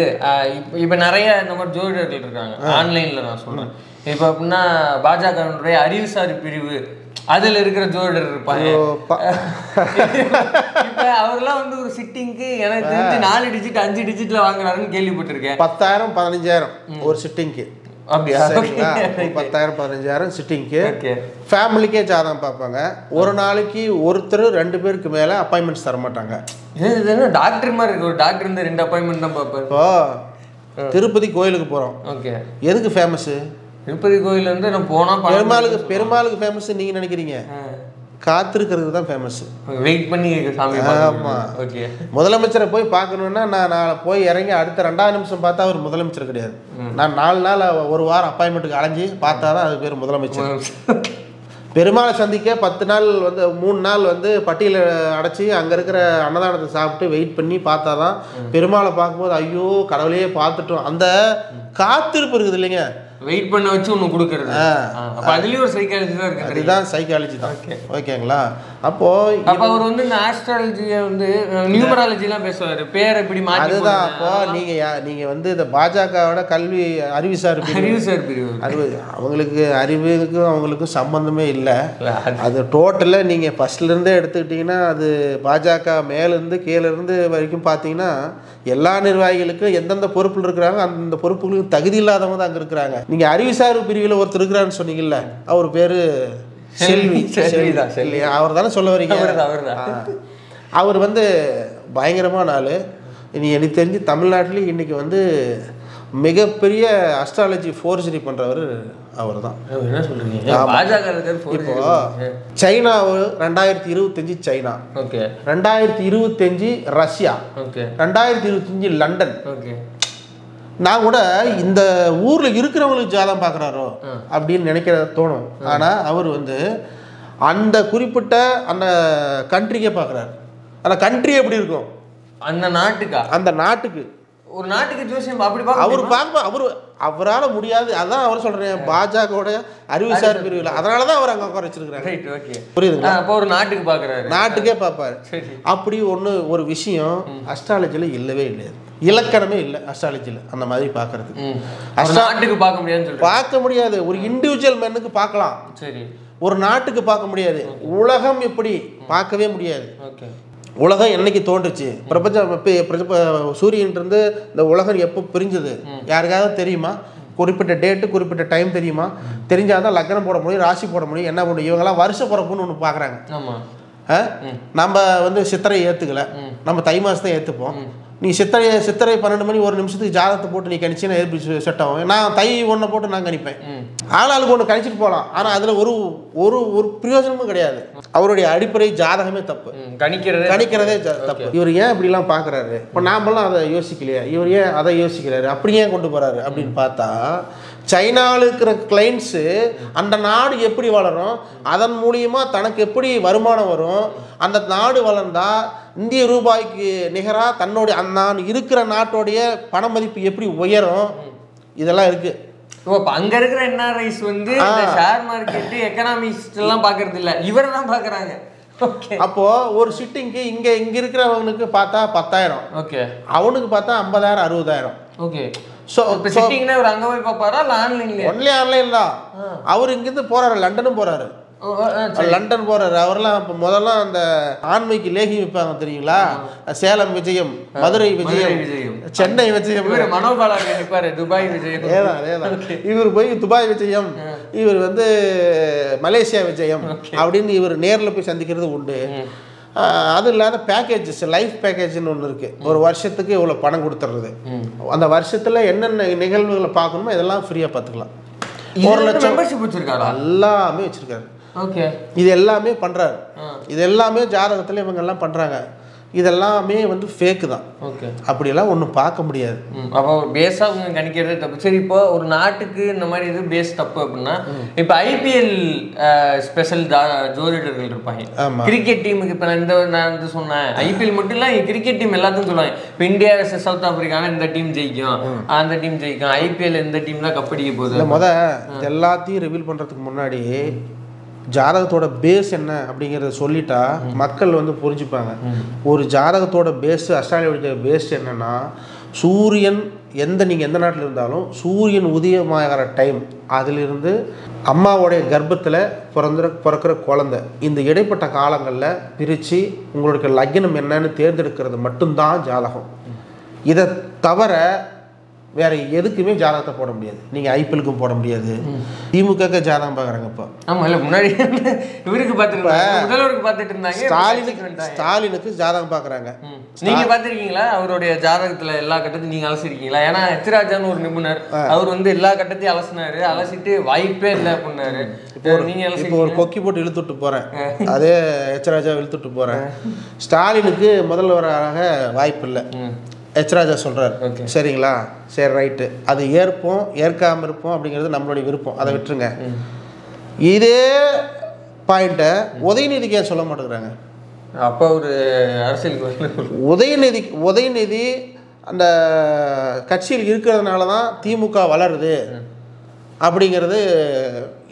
இப்போ நிறைய இந்த மாதிரி ஜோதிடர்கள் இருக்காங்க ஆன்லைனில். நான் சொல்கிறேன், இப்போ அப்படின்னா பாஜகனுடைய அறிவுசாரி பிரிவு அதில் இருக்கிற ஜோதிடர் இருப்பாங்க. இப்போ அவர்லாம் வந்து ஒரு சிட்டிங்க்கு எனக்கு தெரிஞ்சு 4 டிஜிட் 5 டிஜிட்டில் வாங்குறாருன்னு கேள்விப்பட்டிருக்கேன். 10,000 15,000 ஒரு சிட்டிங்க்கு. அப்படியா? 10,000 15,000 சிட்டிங்க்கு. ஃபேமிலிக்கே ஜாதகம் பார்ப்பாங்க. ஒரு நாளைக்கு ஒருத்தர் 2 பேருக்கு மேலே அப்பாயின்மெண்ட்ஸ் தர மாட்டாங்க. டாக்டர் மாதிரி இருக்கு, ஒரு டாக்டர் இருந்து 2 அப்பாயின்மெண்ட் தான் பார்ப்பாரு. இப்போ திருப்பதி கோயிலுக்கு போகிறோம். எதுக்கு ஃபேமஸ்ஸு? திருப்பதி கோயில் வந்து நான் போனா பெருமாளுக்கு ஃபேமஸ் நீங்க நினைக்கிறீங்க, காத்திருக்கிறது தான் ஃபேமஸ். வெயிட் பண்ணி சாமி. ஆமாம். ஓகே. முதலமைச்சரை போய் பார்க்கணுன்னா நான் போய் இறங்கி அடுத்த 2வது நிமிஷம் பார்த்தா அவர் முதலமைச்சர் கிடையாது. நான் 4 நாள் 1 வாரம் அப்பாயின்மெண்ட்டுக்கு அலைஞ்சி பார்த்தா தான் அது பேர் முதலமைச்சர். பெருமாளை சந்திக்க 10 நாள் வந்து 3 நாள் வந்து பட்டியல அடைச்சி அங்கே இருக்கிற அன்னதானத்தை சாப்பிட்டு வெயிட் பண்ணி பார்த்தா தான் பெருமாளை பார்க்கும்போது ஐயோ கடவுளையே பார்த்துட்டோம் அந்த காத்திருப்பு இருக்குது இல்லைங்க. வெயிட் பண்ண வச்சு ஒன்று கொடுக்குறது. அப்போ அதுலேயும் ஒரு சைக்காலஜி தான் இருக்குது. அதுதான் சைக்காலஜி தான். ஓகேங்களா. அப்போ அவர் வந்து இந்த ஆஸ்ட்ராலஜியை வந்து நியூமராலஜிலாம் பேசுவார், பேர் எப்படி மாற்றி. அதுதான். அப்போ நீங்கள் வந்து இந்த பாஜகவோட கல்வி அறிவுசார் பிரிவு அவங்களுக்கு அறிவுக்கும் அவங்களுக்கும் சம்பந்தமே இல்லை. அது டோட்டலாக நீங்கள் ஃபஸ்ட்லேருந்தே எடுத்துக்கிட்டிங்கன்னா அது பாஜக மேலேருந்து கீழேருந்து வரைக்கும் பார்த்தீங்கன்னா எல்லா நிர்வாகிகளுக்கும் எந்தெந்த பொறுப்பில் இருக்கிறாங்க அந்த பொறுப்புகளுக்கு தகுதி இல்லாதவங்க தான் அங்கே இருக்கிறாங்க. நீங்கள் அறிவுசார் பிரிவில் ஒருத்தர் இருக்கிறான்னு சொன்னீங்கல்ல, அவர் பேர் செல்வி. அவர் தானே சொல்ல வரீங்க. அவர் வந்து பயங்கரமான ஆள். இனி எனக்கு தெரிஞ்சு தமிழ்நாட்டில் இன்றைக்கி வந்து மிகப்பெரிய அஸ்ட்ராலஜி ஃபோர்ஜரி பண்ணுறவர் அவர் தான். என்ன சொல்கிறீங்க? இப்போ சைனா 2025 சைனா, 2025 ரஷ்யா, 2025 லண்டன். நான் கூட இந்த ஊரில் இருக்கிறவங்களுக்கு ஜாதகம் பார்க்குறாரோ அப்படின்னு நினைக்கிற தோணும். ஆனால் அவர் வந்து அந்த குறிப்பிட்ட அந்த கண்ட்ரிக்கே பார்க்குறாரு. அந்த கண்ட்ரி எப்படி இருக்கும், அந்த நாட்டுக்கு ஒரு நாட்டுக்கு ஜோசியம் அப்படி அவர் பார்க்க அவரால் முடியாது. அதான் அவர் சொல்கிறேன் பாஜகவோட அறிவுசார் பிரிவில். அதனால தான் அவர் அங்கே உட்கார வச்சிருக்கிறாங்க. புரியுதுங்களா. அப்போ ஒரு நாட்டுக்கு பார்க்குறாரு, நாட்டுக்கே பார்ப்பாரு. அப்படி ஒரு விஷயம் அஸ்ட்ராலஜியில் இல்லவே இல்லை. இலக்கணமே இல்லை அஸ்ட்ராலஜியில் அந்த மாதிரி பார்க்கறதுக்கு. நாட்டுக்கு பார்க்க முடியாதுன்னு பார்க்க முடியாது. ஒரு இண்டிவிஜுவல் மேனுக்கு பார்க்கலாம், சரி. ஒரு நாட்டுக்கு பார்க்க முடியாது. உலகம் எப்படி பார்க்கவே முடியாது. உலகம் என்னைக்கு தோன்றுச்சு, பிரபஞ்சம் சூரியன்ட்டு இந்த உலகம் எப்போ பிரிஞ்சது யாருக்காவது தெரியுமா? குறிப்பிட்ட டேட்டு குறிப்பிட்ட டைம் தெரியுமா? தெரிஞ்சாதான் லக்னம் போட முடியும், ராசி போட முடியும். என்ன பண்ண இவங்கெல்லாம் வருஷ பிறப்புன்னு ஒன்று பார்க்குறாங்க. நம்ம வந்து சித்திரை ஏற்றுக்கல, நம்ம தை மாதம் ஏற்றுப்போம். நீ சித்திரை 12 மணி 1 நிமிஷத்துக்கு ஜாதகத்தை போட்டு நீ கணிச்சின்னா எப்படி செட் ஆகும்? நான் தை 1 போட்டு நான் கணிப்பேன். ஆளாளுக்கு ஒன்று கணிச்சிட்டு போகலாம். ஆனால் அதில் ஒரு ஒரு ஒரு பிரயோஜனமும் கிடையாது. அவருடைய அடிப்படை ஜாதகமே தப்பு, கணிக்கிறதே தப்பு. இவர் ஏன் இப்படிலாம் பார்க்குறாரு? இப்போ நாமெல்லாம் அதை யோசிக்கலையா? இவர் ஏன் அதை யோசிக்கிறாரு? அப்படி ஏன் கொண்டு போகிறாரு அப்படின்னு பார்த்தா, சைனாவில் இருக்கிற கிளைண்ட்ஸு அந்த நாடு எப்படி வளரும், அதன் மூலியமாக தனக்கு எப்படி வருமானம் வரும், அந்த நாடு வளர்ந்தால் இந்திய ரூபாய்க்கு நிகராக தன்னுடைய நான் இருக்கிற நாட்டோடைய பண மதிப்பு எப்படி உயரும், இதெல்லாம் இருக்குது. அங்கே இருக்கிற என்ஆர்ஐஸ் வந்து ஷேர் மார்க்கெட்டு எக்கனாமிக்ஸ் எல்லாம் பார்க்கறது இல்லை, இவர் தான் பார்க்குறாங்க. அப்போ ஒரு சிட்டிங்க்கு இங்கே இருக்கிறவனுக்கு பார்த்தா 10,000, அவனுக்கு பார்த்தா 50,000 60,000. ஓகே. ஸோ சிட்டிங்னா ஒரு அங்கே போய் பார்ப்பாரா இல்லை ஆன்லைன்லேயே? ஒன்லி ஆன்லைன் தான். அவர் இங்கேருந்து போகிறாரு, லண்டனும் போகிறாரு, லண்டன் போறாரு. அவரெல்லாம் இப்போ முதல்ல அந்த ஆண்மைக்கு லேகி வைப்பாங்க தெரியுங்களா? சேலம் விஜயம், மதுரை விஜயம், சென்னை விஜயம், துபாய் விஜயம். அதேதான். இவர் போய் துபாய் விஜயம், இவர் வந்து மலேசியா விஜயம் அப்படின்னு இவர் நேரில் போய் சந்திக்கிறது உண்டு. அது இல்லாத பேக்கேஜஸ், லைஃப் பேக்கேஜ்னு ஒன்று இருக்குது. ஒரு வருஷத்துக்கு இவ்வளோ பணம் கொடுத்துட்றது. அந்த வருஷத்தில் என்னென்ன நிகழ்வுகளை பார்க்கணுமோ இதெல்லாம் ஃப்ரீயாக பார்த்துக்கலாம். 1 லட்சம் எல்லாமே வச்சுருக்காரு. இது எல்லாமே பண்ணுறாரு. இது எல்லாமே ஜாதகத்தில் இவங்க எல்லாம் பண்ணுறாங்க. இதெல்லாமே வந்து ஃபேக்கு தான். அப்படியெல்லாம் ஒன்றும் பார்க்க முடியாது. அப்போ பேஸாக கணிக்கிறதே தப்பு. சரி, இப்போ ஒரு நாட்டுக்கு இந்த மாதிரி இது பேஸ் தப்பு அப்படின்னா, இப்போ ஐபிஎல் ஸ்பெஷல் ஜோதிடர்கள் இருப்பாங்க. கிரிக்கெட் டீமுக்கு இப்போ நான் வந்து சொன்னேன், ஐபிஎல் மட்டும் இல்லை, கிரிக்கெட் டீம் எல்லாத்தையும் சொல்லுவாங்க. இப்போ இந்தியா வர்சஸ் சவுத் ஆப்பிரிக்கான இந்த டீம் ஜெயிக்கும், அந்த டீம் ஜெயிக்கும், ஐபிஎல் இந்த டீம் தான் கப்படிக்க போகுது. எல்லாத்தையும் ரிவீல் பண்ணுறதுக்கு முன்னாடி ஜாதகத்தோட பேஸ் என்ன அப்படிங்கிறத சொல்லிட்டா மக்கள் வந்து புரிஞ்சுப்பாங்க. ஒரு ஜாதகத்தோட பேஸ், அஸ்ட்ராலஜியோட பேஸ் என்னன்னா, சூரியன் நீங்கள் எந்த நாட்டில் இருந்தாலும் சூரியன் உதயமாகிற டைம், அதிலிருந்து அம்மாவோடைய கர்ப்பத்தில் பிறக்கிற குழந்தை, இந்த இடைப்பட்ட காலங்களில் பிரித்து உங்களுடைய லக்னம் என்னன்னு தேர்ந்தெடுக்கிறது மட்டும்தான் ஜாதகம். இதை தவிர வேற எதுக்குமே ஜாதகத்தை போட முடியாது. நீங்கள் ஐபிஎலுக்கும் போட முடியாது. திமுக ஜாதகம் பார்க்குறாங்க இப்போ. ஆமாம், இல்லை முன்னாடி இவருக்கு பார்த்துருக்காங்க, முதல்வருக்கு பார்த்துட்டு இருந்தாங்க. ஸ்டாலினுக்கு ஜாதகம் பார்க்குறாங்க. நீங்கள் பார்த்துருக்கீங்களா அவருடைய ஜாதகத்தில் எல்லா கட்டத்தையும் நீங்கள் அலசிருக்கீங்களா? ஏன்னா எச்ராஜான்னு ஒரு நிபுணர், அவர் வந்து எல்லா கட்டத்தையும் அலசினாரு, அலசிட்டு வாய்ப்பே இல்லை அப்படின்னாரு. இப்போ ஒரு கொக்கி போட்டு இழுத்துட்டு போகிறேன், அதே எச்ராஜா இழுத்துட்டு போகிறேன். ஸ்டாலினுக்கு முதல்வராக வாய்ப்பு இல்லை, எச்ராஜா சொல்கிறார். சரிங்களா, சரி ரைட்டு, அது ஏற்போம் ஏற்காமல் இருப்போம் அப்படிங்கிறது நம்மளுடைய விருப்பம், அதை விட்டுருங்க. இதே பாயிண்ட்டை உதயநிதிக்கு ஏன் சொல்ல மாட்டேங்கிறாங்க? அப்போ ஒரு அரசியலுக்கு உதயநிதி அந்த கட்சியில் இருக்கிறதுனால தான் திமுக வளருது அப்படிங்கிறது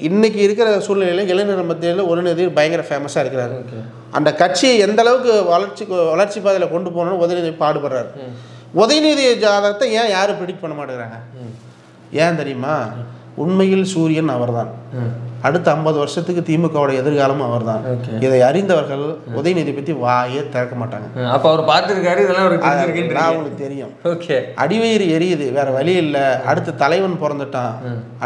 இன்னைக்கு இருக்கிற சூழ்நிலையில் இளைஞர் மத்தியில் உதயநிதி பயங்கர ஃபேமஸாக இருக்கிறாரு. அந்த கட்சியை எந்த அளவுக்கு வளர்ச்சி பாதையில் கொண்டு போகணும்னு உதயநிதி பாடுபடுறாரு. உதயநிதி ஜாதகத்தை ஏன் யாரும் ப்ரெடிக்ட் பண்ண மாட்டேங்கிறாங்க? ஏன் தெரியுமா? உண்மையில் சூரியன் அவர்தான். அடுத்த 50 வருஷத்துக்கு திமுகவோட எதிர்காலமும் அவர் தான். இதை அறிந்தவர்கள் உதயநிதி பற்றி வாயே திறக்க மாட்டாங்க. அப்போ அவர் பார்த்துருக்காரு, இதெல்லாம் அவங்களுக்கு தெரியும். அடிவயிறு எரியுது, வேற வழி இல்லை. அடுத்த தலைவன் பிறந்துட்டான்,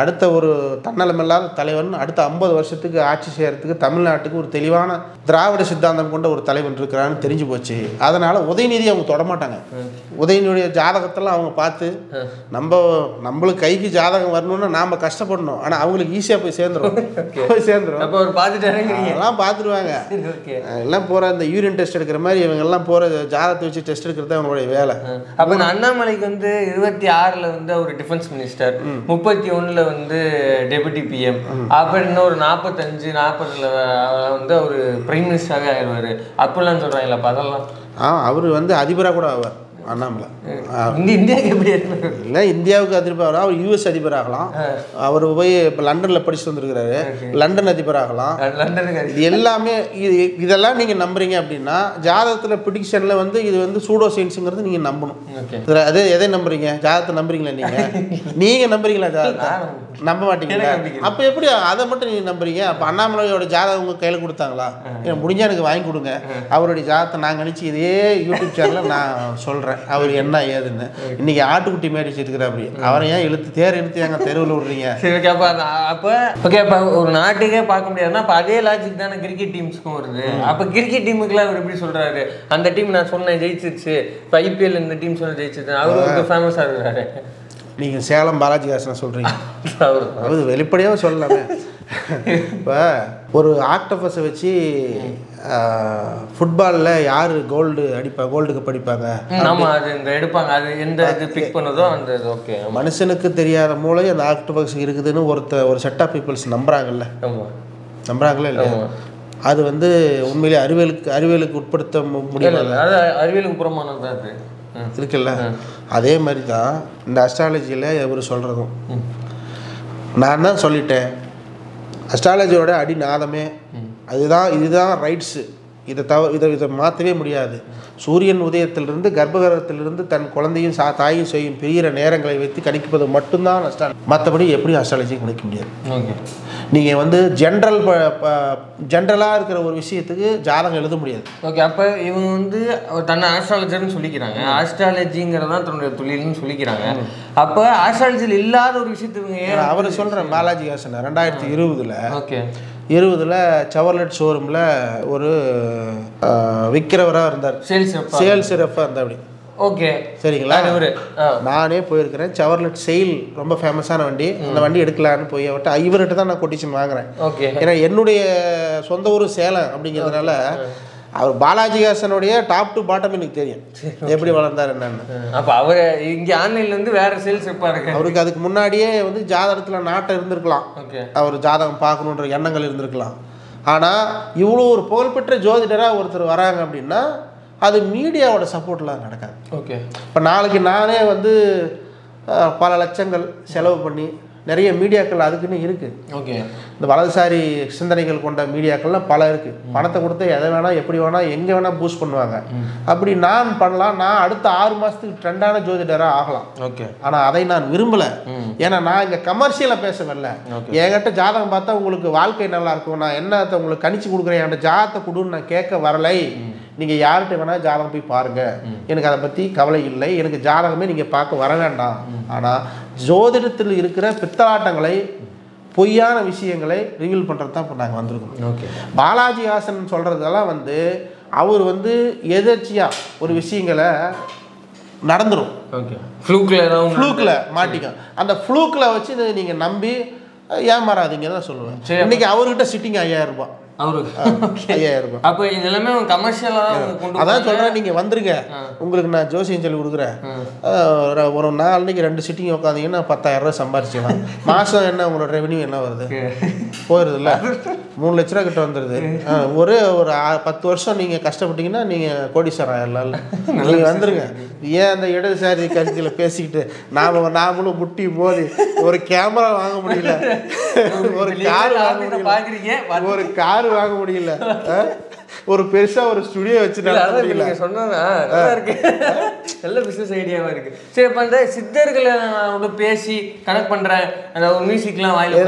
அடுத்த ஒரு தன்னலமில்லாத தலைவன் அடுத்த 50 வருஷத்துக்கு ஆட்சி செய்யறதுக்கு தமிழ்நாட்டுக்கு ஒரு தெளிவான திராவிட சித்தாந்தம் கொண்ட ஒரு தலைவன் இருக்கிறான்னு தெரிஞ்சு போச்சு. அதனால உதயநிதி அவங்க தொடமாட்டாங்க. உதயநிதியுடைய ஜாதகத்தெல்லாம் அவங்க பார்த்து நம்மளுக்கு கைக்கு ஜாதகம் வரணும்னு நாம கஷ்டப்படணும், ஆனால் அவங்களுக்கு ஈஸியாக போய் சேர்ந்துடும். எல்லாம் பார்த்துருவாங்க. எல்லாம் போற இந்த யூரின் டெஸ்ட் எடுக்கிற மாதிரி இவங்க எல்லாம் போற ஜாதகத்தை வச்சு டெஸ்ட் எடுக்கிறது அவங்களுடைய வேலை. அப்ப அண்ணாமலைக்கு வந்து 26ல வந்து அவர் டிஃபென்ஸ் மினிஸ்டர், 31ல வந்து டெபுட்டி பிஎம், அப்புறம் இன்னொரு 45-40ல வந்து அவரு பிரைம் மினிஸ்டராகவே ஆயிடுவாரு அப்படிலாம் சொல்றாங்களா? அதெல்லாம் அவரு வந்து அதிபராக கூட ஆவார் அண்ணாமலை. இந்தியாவுக்கு எப்படி இல்லை, இந்தியாவுக்கு அதிபர் அவர் யூஎஸ் அதிபர் ஆகலாம். அவர் போய் இப்போ லண்டனில் படிச்சுட்டு வந்துருக்கிறாரு, லண்டன் அதிபர் ஆகலாம். இது எல்லாமே இதெல்லாம் நீங்கள் நம்புறீங்க அப்படின்னா ஜாதகத்தில் ப்ரிடிக்ஷனில் வந்து இது வந்து சூடோ சயின்ஸுங்கிறது நீங்கள் நம்பணும். அது எதை நம்புறீங்க? ஜாதகத்தை நம்புறீங்களா? நீங்கள் நம்புறீங்களா? ஜாதகத்தை நம்ப மாட்டீங்களா? அப்போ எப்படி அதை மட்டும் நீங்கள் நம்புறீங்க? அப்போ அண்ணாமலையோட ஜாதகம் உங்கள் கையில் கொடுத்தாங்களா? முடிஞ்சால் எனக்கு வாங்கி கொடுங்க. அவருடைய ஜாதகத்தை நான் கணிச்சு இதே யூடியூப் சேனலில் நான் சொல்கிறேன் அவர் என்ன ஏதுன்னு. இன்னைக்கு ஆட்டுக்குட்டி மேடிச்சு இருக்கிற அப்படி அவரை ஏன் தேர் இழுத்து எங்க தெருவில் விடுறீங்க? அப்போ ஒரு நாட்டுக்கே பார்க்க முடியாதுன்னா அப்போ அதே லாஜிக் தானே கிரிக்கெட் டீம்ஸ்க்கும் வருது. அப்போ கிரிக்கெட் டீமுக்குலாம் அவர் எப்படி சொல்றாரு, அந்த டீம் நான் சொன்னேன் ஜெயிச்சிருச்சு, இப்போ ஐபிஎல் இந்த டீம் சொன்ன ஜெயிச்சிருச்சு, அவரு ஃபேமஸாக இருக்கிறாரு. நீங்க சேலம் பாலாஜி ஹாசனை சொல்றீங்க, அது வெளிப்படையாக சொல்லலாமே. இப்போ ஒரு ஆக்டோபஸை வச்சு ஃபுட்பாலில் யார் கோல்டு கப் அடிப்பாங்க, எடுப்பாங்க, அது எந்த இது பிக் பண்ணதோ அந்த இது. ஓகே, மனுஷனுக்கு தெரியாத மூளை அந்த ஆக்டோபஸ் இருக்குதுன்னு ஒரு செட் ஆஃப் பீப்புள்ஸ் நம்புறாங்கல்ல, நம்புறாங்களே இல்லையா? அது வந்து உண்மையிலே அறிவியலுக்கு உட்படுத்த முடியல, அறிவியலுக்கு புறமானது அது இருக்குல்ல. அதே மாதிரி தான் இந்த அஸ்ட்ராலஜியில் இவர் சொல்கிறதும். நான் தான் சொல்லிட்டேன், அஸ்ட்ராலஜியோட அடிநாதமே இதுதான் ரைட்ஸு. இதை மாற்றவே முடியாது. சூரியன் உதயத்திலிருந்து கர்ப்பகிரகத்திலிருந்து தன் குழந்தையும் தாயும் செய்யும் பிரிகிற நேரங்களை வைத்து கணிப்பது மட்டும்தான் அஸ்ட்ராலஜி. மற்றபடி எப்படி அஸ்ட்ராலஜி கணிக்க முடியாது. நீங்கள் வந்து ஜென்ரலாக இருக்கிற ஒரு விஷயத்துக்கு ஜாதகம் எழுத முடியாது. ஓகே, அப்போ இவங்க வந்து தன்னை ஆஸ்ட்ராலஜர்னு சொல்லிக்கிறாங்க, ஆஸ்ட்ராலஜிங்கிறதான் தன்னுடைய தொழில்னு சொல்லிக்கிறாங்க. அப்போ ஆஸ்ட்ராலஜியில் இல்லாத ஒரு விஷயத்துக்கு அவர் சொல்கிறேன், பாலாஜி ஹாசன் 2020 செவர்லெட் ஷோரூமில் ஒரு விற்கிறவராக இருந்தார், சேல்ஸ் ரெஃபாக இருந்தார். அப்படி ஓகே, சரிங்களா? நானே போயிருக்கிறேன். செவர்லெட் செயில் ரொம்ப ஃபேமஸான வண்டி. அந்த வண்டி எடுக்கலான்னு போய் இவர்கிட்ட தான் நான் கொட்டேஷன் வாங்குறேன். ஏன்னா என்னுடைய சொந்த ஊர் சேலம் அப்படிங்கிறதுனால அவர் பாலாஜி ஹாசனுடைய டாப் டு பாட்டம் எனக்கு தெரியும், எப்படி வளர்ந்தார் என்னன்னு. அப்போ அவர் இங்கே ஆன்லைன்ல வந்து வேற சேல்ஸ் இருப்பாரு. அவருக்கு அதுக்கு முன்னாடியே வந்து ஜாதகத்தில் நாட்டம் இருந்திருக்கலாம், அவர் ஜாதகம் பார்க்கணுன்ற எண்ணங்கள் இருந்திருக்கலாம். ஆனால் இவ்வளோ ஒரு புகழ்பெற்ற ஜோதிடராக ஒருத்தர் வராங்க அப்படின்னா அது மீடியாவோட சப்போர்ட்லாம் நடக்காது. ஓகே, இப்போ நாளைக்கு நானே வந்து பல லட்சங்கள் செலவு பண்ணி நிறைய மீடியாக்கள் அதுக்குன்னு இருக்குது. ஓகே. இந்த வலதுசாரி சிந்தனைகள் கொண்ட மீடியாக்கள்லாம் பல இருக்குது. பணத்தை கொடுத்து எதை வேணால் எப்படி வேணால் எங்கே வேணால் பூஸ்ட் பண்ணுவாங்க. அப்படி நான் பண்ணலாம், நான் அடுத்த 6 மாதத்துக்கு ட்ரெண்டான ஜோதிடராக ஆகலாம். ஓகே. ஆனால் அதை நான் விரும்பலை. ஏன்னா நான் இங்கே கமர்ஷியலாக பேச வரல. என்கிட்ட ஜாதகம் பார்த்தா உங்களுக்கு வாழ்க்கை நல்லா இருக்கும், நான் என்னத்தை உங்களுக்கு கணிச்சு கொடுக்குறேன், என்கிட்ட ஜாதகத்தை கொடுன்னு நான் கேட்க வரலை. நீங்கள் யார்கிட்ட வேணால் ஜாதகம் போய் பாருங்கள், எனக்கு அதை பற்றி கவலை இல்லை, எனக்கு ஜாதகமே நீங்கள் பார்க்க வர வேண்டாம். ஆனால் ஜோதிடத்தில் இருக்கிற பித்தலாட்டங்களை, பொய்யான விஷயங்களை ரிவீல் பண்ணுறது தான் இப்போ நாங்கள் வந்திருக்கோம். ஓகே. பாலாஜி ஹாசன் சொல்கிறதெல்லாம் அவர் எதர்ச்சியாக ஒரு விஷயங்களை நடந்துடும். ஓகே. ஃப்ளூக்கில் மாட்டிக்கும். அந்த ஃப்ளூக்கில் வச்சு நீங்கள் நம்பி ஏமாறாதீங்கன்னு தான் சொல்லுவேன். இன்னைக்கு அவர்கிட்ட சிட்டிங் 5000 ரூபாய். அப்போ இதெல்லாமே கமர்ஷியலாக அதான் சொல்கிறேன். நீங்கள் வந்துருங்க, உங்களுக்கு நான் ஜோசியம் சொல்லி கொடுக்குறேன். ஒரு நாளைக்கு 2 சிட்டிங் உட்காந்தீங்கன்னா 10,000 ரூபா சம்பாரிச்சிக்கலாம். மாதம் என்ன உங்களோட ரெவன்யூ என்ன வருது? போயிடுது இல்லை, 3 லட்ச ரூபா கிட்ட வந்துடுது. ஒரு 10 வருஷம் நீங்கள் கஷ்டப்பட்டீங்கன்னா நீங்கள் கோடீஸ்வரன் ஆயிடலாம்ல. நீங்கள் வந்துருங்க. ஏன் அந்த இடதுசாரி கருத்தில் பேசிக்கிட்டு நாமளும் முட்டி மோதி ஒரு கேமரா வாங்க முடியல, ஒரு கார் வாங்க முடியல, ஒரு கார் வாங்க முடியல, ஒரு பெருசா ஒரு ஸ்டுடியோ வச்சுட்டாங்க. சொன்னா நல்ல பிசினஸ் ஐடியாவா இருக்கு. சரி, இப்ப அந்த சித்தர்களை நான் பேசி கனெக்ட் பண்றேன், அந்த மியூசிக்லாம் வாயில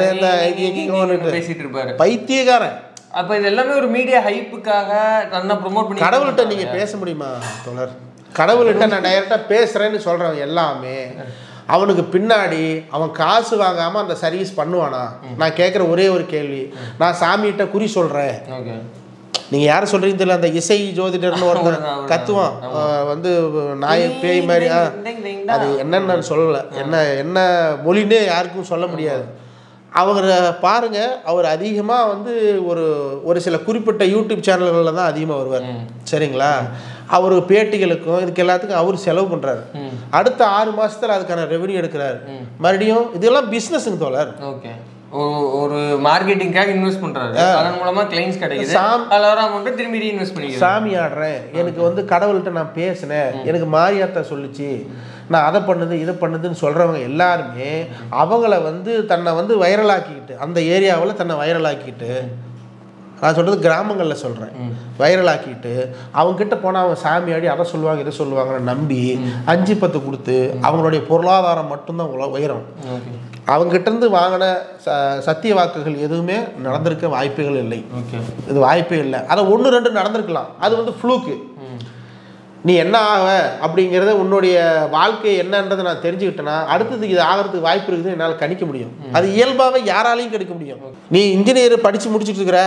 பேசிட்டு இருப்பாரு பைத்தியக்காரன். அப்ப இது எல்லாமே ஒரு மீடியா ஹைப்புக்காக தன்னை ப்ரொமோட் பண்ணி. கடவுள்கிட்ட நீங்க பேச முடியுமா தோழர்? கடவுள்கிட்ட நான் டைரக்டா பேசுறேன்னு சொல்றேன் எல்லாமே. அவனுக்கு பின்னாடி அவன் காசு வாங்காமல் அந்த சர்வீஸ் பண்ணுவானா? நான் கேட்குற ஒரே ஒரு கேள்வி. நான் சாமிகிட்ட குறி சொல்கிறேன், நீங்கள் யாரை சொல்கிறீங்கன்னு தெரியல. அந்த இசை ஜோதிடர்னு ஒருத்தர் கத்துவான், நாய் பேய் மாதிரி. அது என்னன்னு சொல்லலை, என்ன மொழின்னே யாருக்கும் சொல்ல முடியாது. அவரை பாருங்க, அவர் அதிகமாக ஒரு சில குறிப்பிட்ட யூடியூப் சேனல்களில் தான் அதிகமாக வருவார். சரிங்களா? அவர் பேட்டிகளுக்கும் இதுக்கு எல்லாத்துக்கும் அவர் செலவு பண்ணுறாரு. அடுத்த 6 மாதத்தில் அதுக்கான ரெவன்யூ எடுக்கிறாரு. மறுபடியும் இதெல்லாம் பிஸ்னஸுங்க தோழர். ஓகே. ஒரு மார்க்கெட்டிங்காக இன்வெஸ்ட் பண்றாரு, அதன் மூலமா கிளைண்ட்ஸ் கிடைக்குது, அதோட அமௌண்ட் திரும்பி ரீஇன்வெஸ்ட் பண்ணிக்கிறாரு. சாமி ஆடுறேன், எனக்கு கடவுள்கிட்ட நான் பேசினேன், எனக்கு மாரியாத்தா சொல்லிச்சு, நான் அதை பண்ணுது இதை பண்ணுதுன்னு சொல்கிறவங்க எல்லாருமே அவங்கள தன்னை வைரலாக்கிக்கிட்டு, அந்த ஏரியாவில் தன்னை வைரலாக்கிட்டு, நான் சொல்கிறது கிராமங்களில் சொல்கிறேன், வைரலாக்கிட்டு அவங்ககிட்ட போனால் அவங்க சாமி ஆடி அதை சொல்லுவாங்க இதை சொல்லுவாங்கன்னு நம்பி 5-10 கொடுத்து அவங்களுடைய பொருளாதாரம் மட்டும்தான் உயரும். அவங்ககிட்டருந்து வாங்கின சத்திய வாக்குகள் எதுவுமே நடந்திருக்க வாய்ப்புகள் இல்லை. இது வாய்ப்பே இல்லை. அதை 1-2 நடந்திருக்கலாம். அது ஃப்ளூக்கு. நீ என்ன ஆக அப்படிங்கிறத உன்னுடைய வாழ்க்கை என்னன்றதை நான் தெரிஞ்சுக்கிட்டேன்னா அடுத்தது இது ஆகிறதுக்கு வாய்ப்பு இருக்குது என்னால் கணிக்க முடியும். அது இயல்பாகவே யாராலையும் கிடைக்க முடியும். நீ இன்ஜினியர் படித்து முடிச்சுட்டு இருக்கிற,